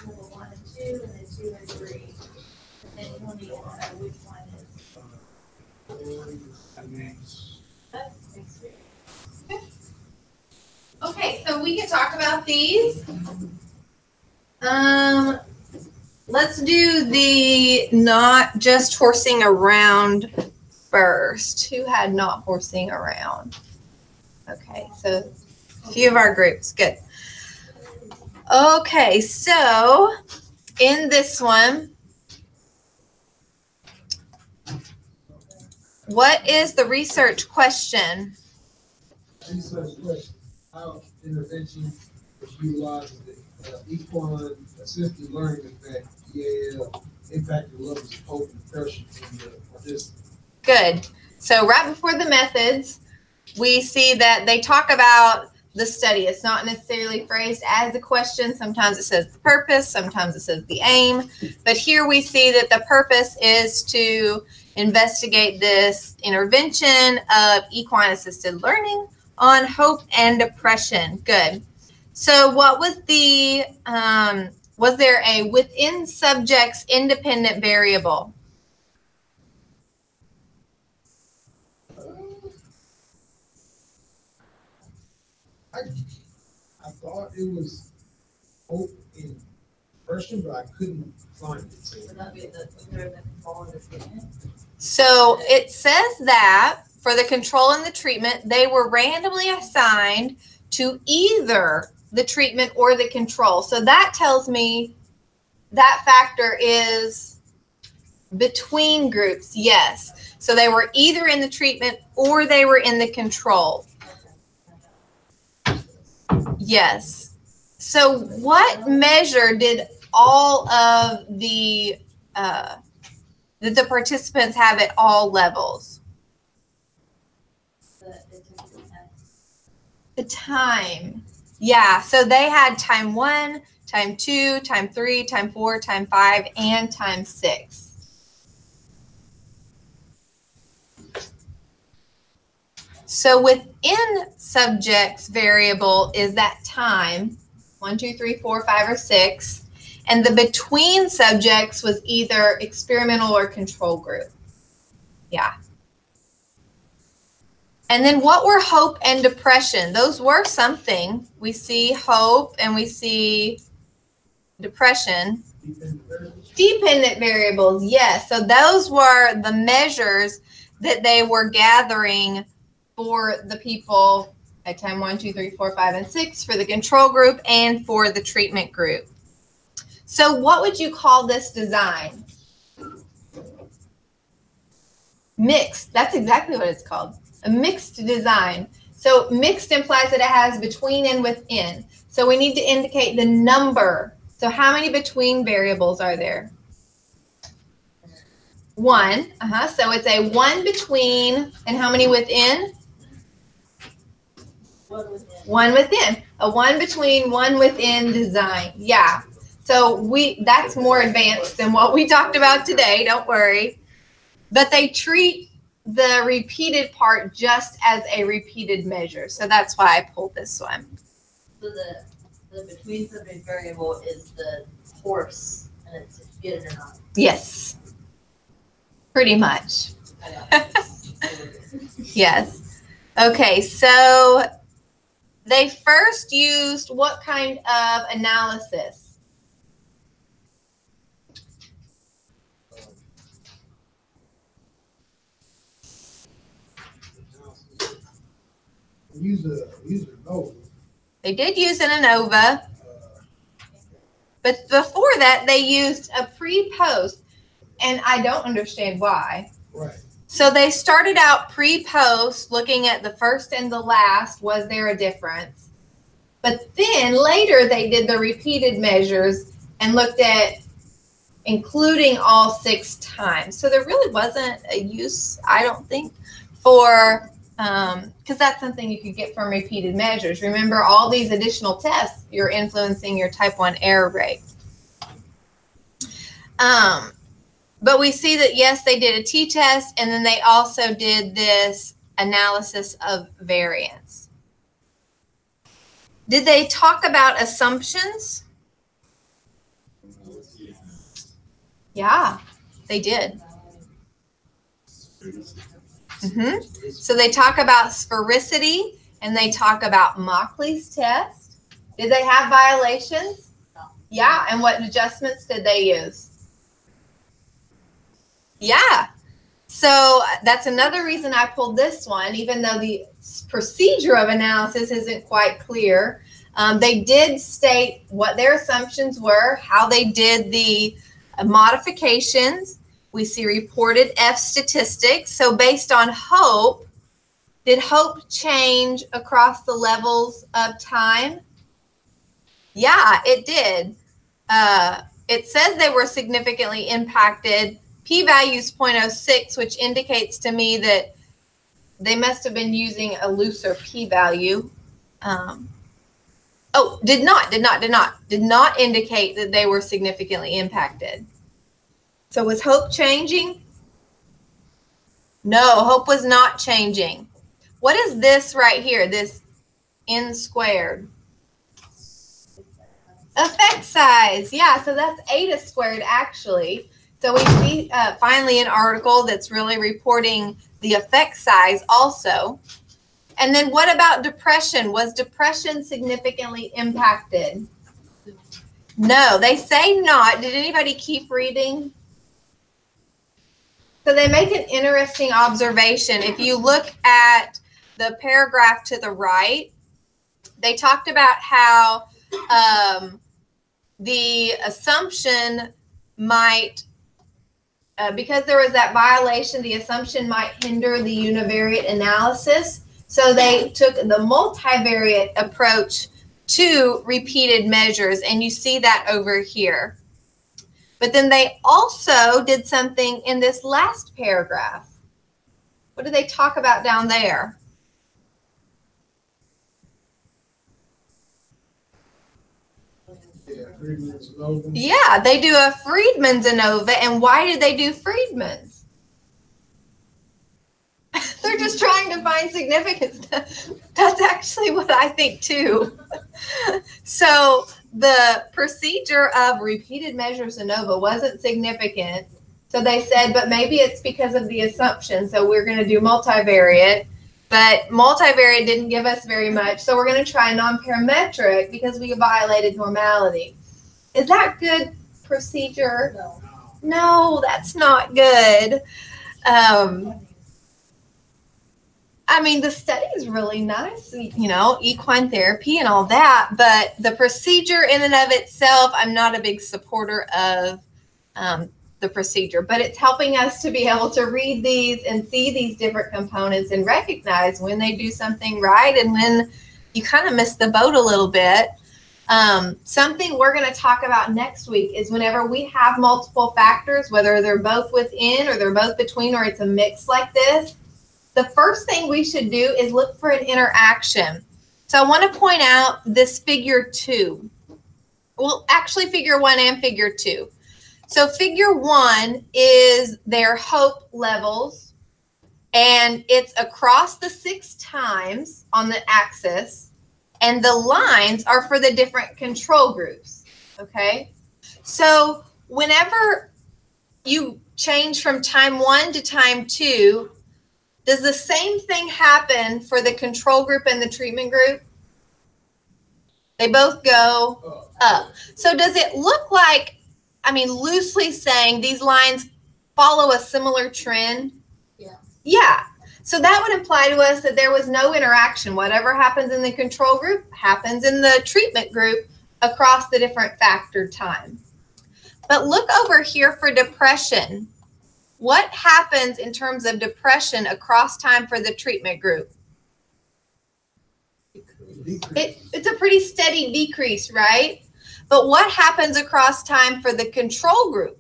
Number 1 and 2, and then 2 and 3. And you will need to know which one is. Okay, so we can talk about these. Let's do the not just horsing around first. Who had not horsing around? Okay, so a few of our groups, good. Okay, so in this one, what is the research question? Research question: how intervention is utilizing the equine assisted learning effect (EAL) impacting levels of hope and depression in the participants? Good. So right before the methods, we see that they talk about the study. It's not necessarily phrased as a question. Sometimes it says the purpose, sometimes it says the aim. But here we see that the purpose is to investigate this intervention of equine assisted learning on hope and depression. Good. So what was the, was there a within subjects independent variable? I thought it was hope and depression, but I couldn't find it. Would that be the control of the treatment? So it says that for the control and the treatment, they were randomly assigned to either the treatment or the control. So that tells me that factor is between groups, yes. So they were either in the treatment or they were in the control. Yes. So what measure did all of the participants have at all levels? The time. Yeah, so they had time 1, time 2, time 3, time 4, time 5, and time 6. So within subjects variable is that time, 1, 2, 3, 4, 5, or 6. And the between subjects was either experimental or control group. Yeah. And then what were hope and depression? Those were something. We see hope and we see depression. Dependent variables, yes. So those were the measures that they were gathering for the people at time 1, 2, 3, 4, 5, and 6 for the control group and for the treatment group. So what would you call this design? Mixed, that's exactly what it's called. A mixed design. So mixed implies that it has between and within. So we need to indicate the number. So how many between variables are there? One. So it's a one between, and how many within? One within. A one between, one within design. Yeah. So that's more advanced than what we talked about today. Don't worry. But they treat the repeated part just as a repeated measure. So that's why I pulled this one. So the between something variable is the horse, and it's if you get it or not. Yes. Pretty much. Yes. Okay, so they first used what kind of analysis? Use a ANOVA. They did use an ANOVA, but before that they used a pre-post, and I don't understand why. Right. So they started out pre-post looking at the first and the last. Was there a difference? But then later they did the repeated measures and looked at including all 6 times. So there really wasn't a use, I don't think, for, because that's something you could get from repeated measures. Remember, all these additional tests, you're influencing your type 1 error rate. But we see that, yes, they did a t-test, and then they also did this analysis of variance. Did they talk about assumptions? Yeah, they did. So they talk about sphericity, and they talk about Mockley's test. Did they have violations? Yeah, and what adjustments did they use? Yeah, so that's another reason I pulled this one, even though the procedure of analysis isn't quite clear. They did state what their assumptions were, how they did the modifications. We see reported F statistics. So based on hope, did hope change across the levels of time? Yeah, it did. It says they were significantly impacted. P-value is 0.06, which indicates to me that they must have been using a looser p-value. Did not indicate that they were significantly impacted. So was hope changing? No, hope was not changing. What is this right here, this n squared? Effect size. Yeah, so that's eta squared actually. So we see finally an article that's really reporting the effect size also. And then what about depression? Was depression significantly impacted? No, they say not. Did anybody keep reading? So they make an interesting observation. If you look at the paragraph to the right, they talked about how the assumption might, because there was that violation, the assumption might hinder the univariate analysis. So they took the multivariate approach to repeated measures, and you see that over here. But then they also did something in this last paragraph. What do they talk about down there? Yeah, they do a Friedman's ANOVA. And why did they do Friedman's? They're just trying to find significance. That's actually what I think too. So the procedure of repeated measures ANOVA wasn't significant. So they said, but maybe it's because of the assumption. So we're going to do multivariate. But multivariate didn't give us very much. So we're going to try non-parametric because we violated normality. Is that good procedure? No. No, that's not good. I mean, the study is really nice, you know, equine therapy and all that. But the procedure in and of itself, I'm not a big supporter of the procedure, but it's helping us to be able to read these and see these different components and recognize when they do something right and when you kind of miss the boat a little bit. Something we're going to talk about next week is whenever we have multiple factors, whether they're both within or they're both between or it's a mix like this, the first thing we should do is look for an interaction. So I want to point out this figure 2. Well, actually figure 1 and figure 2. So figure 1 is their hope levels, and it's across the 6 times on the axis, and the lines are for the different control groups, okay? So whenever you change from time 1 to time 2, does the same thing happen for the control group and the treatment group? They both go up. So does it look like, I mean, loosely saying these lines follow a similar trend? Yeah. Yeah. So that would imply to us that there was no interaction. Whatever happens in the control group happens in the treatment group across the different factor time. But look over here for depression. What happens in terms of depression across time for the treatment group? It's a pretty steady decrease, right? But what happens across time for the control group?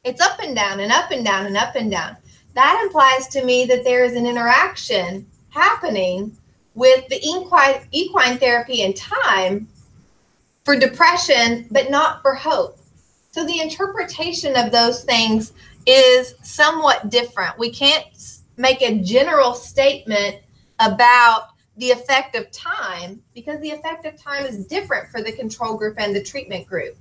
It's up and down and up and down and up and down. That implies to me that there is an interaction happening with the equine therapy and time for depression, but not for hope. So the interpretation of those things is somewhat different. We can't make a general statement about the effect of time because the effect of time is different for the control group and the treatment group.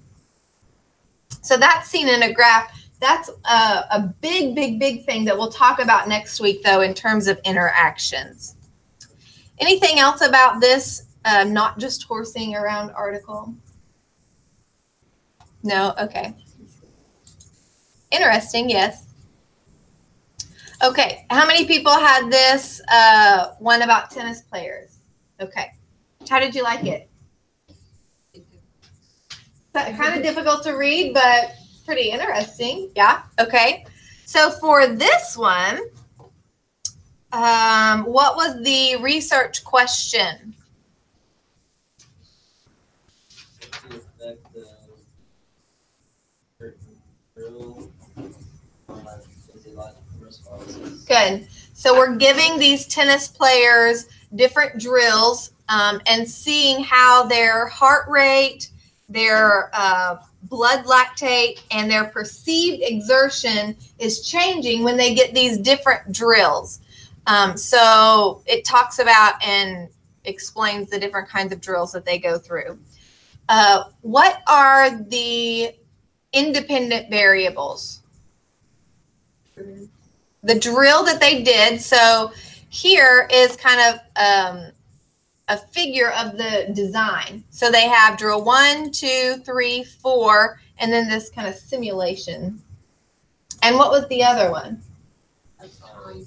So that's seen in a graph. That's a big, big, big thing that we'll talk about next week, though, in terms of interactions. Anything else about this not just horsing around article? No? Okay. Interesting, yes. Okay, how many people had this one about tennis players? Okay. How did you like it? Kind of difficult to read, but pretty interesting. Yeah, okay. So for this one, what was the research question? Good. So we're giving these tennis players different drills and seeing how their heart rate, their blood lactate, and their perceived exertion is changing when they get these different drills. So it talks about and explains the different kinds of drills that they go through. What are the independent variables? The drill that they did. So here is kind of a figure of the design. So they have drill 1, 2, 3, 4, and then this kind of simulation. And what was the other one?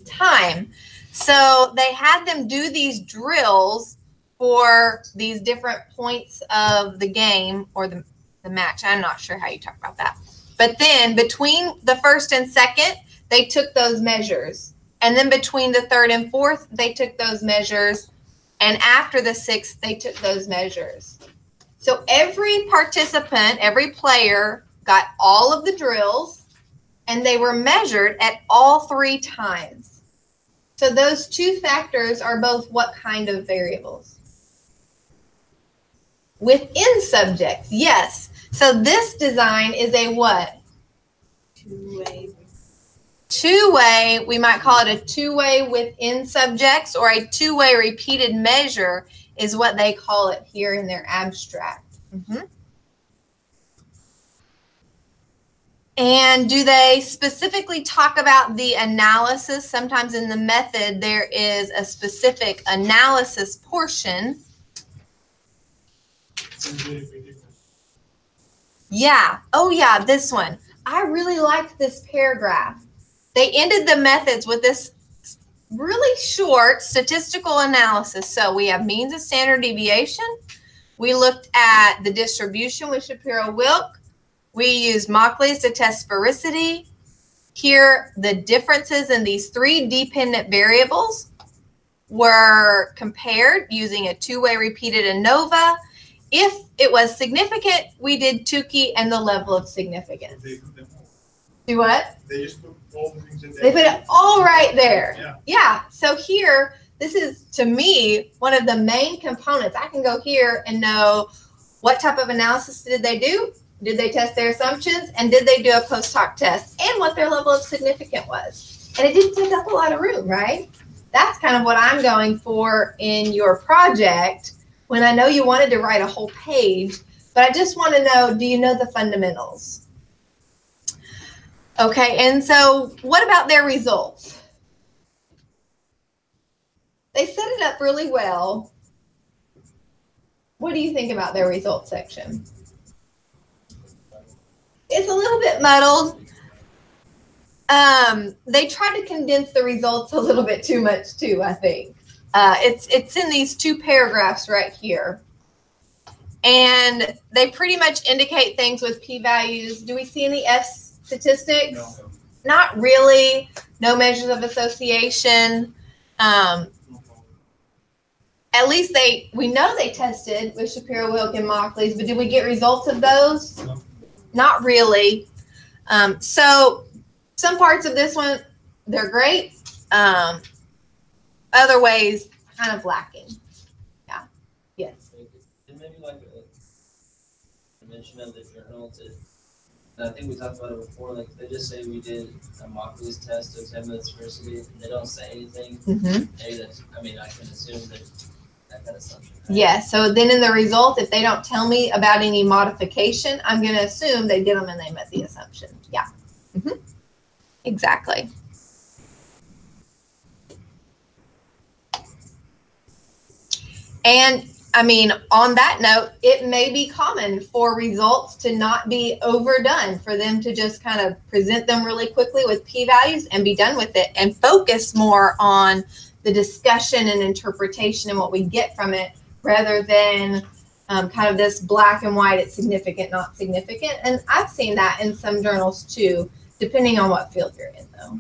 Time. So they had them do these drills for these different points of the game or the match. I'm not sure how you talk about that. But then between the first and second, they took those measures. And then between the third and fourth, they took those measures. And after the sixth, they took those measures. So every participant, every player got all of the drills, and they were measured at all 3 times. So those 2 factors are both what kind of variables? Within subjects, yes. So this design is a what? Two-way, we might call it a two-way within subjects, or a two-way repeated measure is what they call it here in their abstract. And do they specifically talk about the analysis? Sometimes in the method, there is a specific analysis portion. Yeah. Oh, yeah, this one. I really liked this paragraph. They ended the methods with this really short statistical analysis. So we have means of standard deviation. We looked at the distribution with Shapiro-Wilk. We used Mockley's to test sphericity. Here, the differences in these 3 dependent variables were compared using a 2-way repeated ANOVA. If it was significant, we did Tukey and the level of significance. Do what? They just put all the things in there. They put it all right there. Yeah. Yeah. So here, this is, to me, one of the main components. I can go here and know what type of analysis did they do? Did they test their assumptions? And did they do a post hoc test? And what their level of significance was. And it didn't take up a lot of room, right? That's kind of what I'm going for in your project when I know you wanted to write a whole page, but I just want to know, do you know the fundamentals? Okay, and so what about their results? They set it up really well. What do you think about their results section? It's a little bit muddled. They tried to condense the results a little bit too much too, I think. It's in these 2 paragraphs right here. And they pretty much indicate things with p-values. Do we see any F statistics? No. Not really. No measures of association. At least we know they tested with Shapiro, Wilk, and Mockley's, but did we get results of those? No. Not really. So some parts of this one, they're great. Other ways, kind of lacking. Yeah. Yes. And maybe like a mention of the journal to, and I think we talked about it before, like they just say we did a Mockley's test to examine the sphericity, and they don't say anything. Mm-hmm. Maybe that's, I mean, I can assume that kind of assumption. Right? Yes. So then in the result, if they don't tell me about any modification, I'm going to assume they did them and they met the assumption. Yeah. Mm-hmm. Exactly. And I mean, on that note, it may be common for results to not be overdone, for them to just kind of present them really quickly with p-values and be done with it and focus more on the discussion and interpretation and what we get from it rather than kind of this black and white, it's significant, not significant. And I've seen that in some journals too, depending on what field you're in though.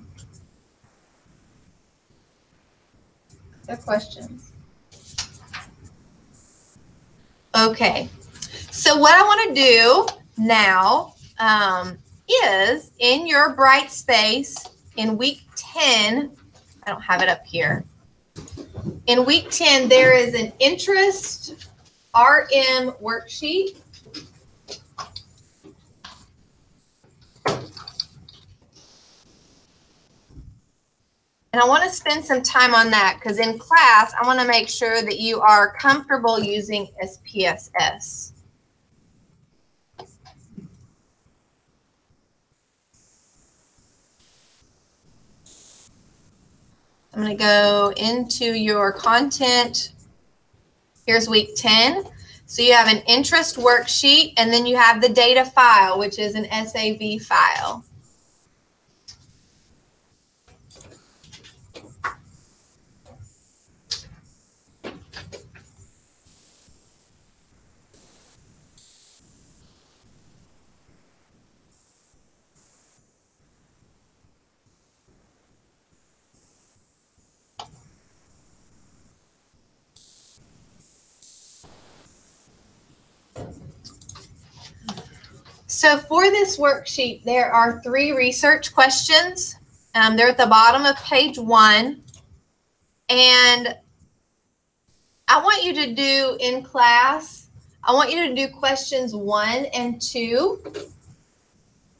Other questions? Okay, so what I want to do now is in your bright space in week 10, I don't have it up here. In week 10, there is an interest RM worksheet. And I want to spend some time on that because in class, I want to make sure that you are comfortable using SPSS. I'm going to go into your content. Here's week 10. So you have an interest worksheet, and then you have the data file, which is an SAV file. So for this worksheet, there are 3 research questions. They're at the bottom of page 1. And I want you to do in class, I want you to do questions 1 and 2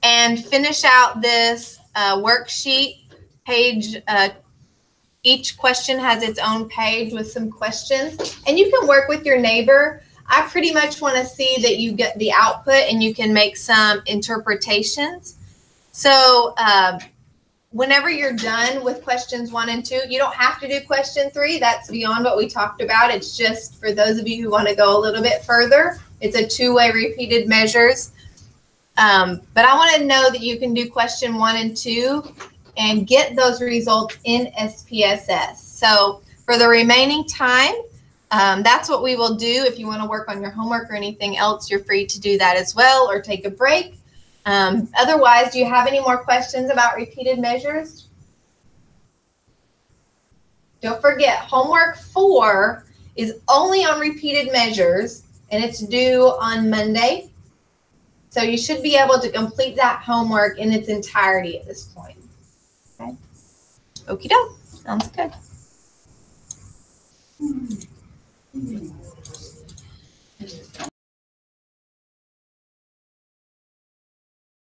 and finish out this worksheet page. Each question has its own page with some questions. And you can work with your neighbor. I pretty much want to see that you get the output and you can make some interpretations. So whenever you're done with questions 1 and 2, you don't have to do question 3. That's beyond what we talked about. It's just for those of you who want to go a little bit further. It's a 2-way repeated measures. But I want to know that you can do question 1 and 2 and get those results in SPSS. So for the remaining time, that's what we will do. If you want to work on your homework or anything else, you're free to do that as well or take a break. Otherwise, do you have any more questions about repeated measures? Don't forget, homework 4 is only on repeated measures, and it's due on Monday. So you should be able to complete that homework in its entirety at this point. Okay. Okie doke. Sounds good.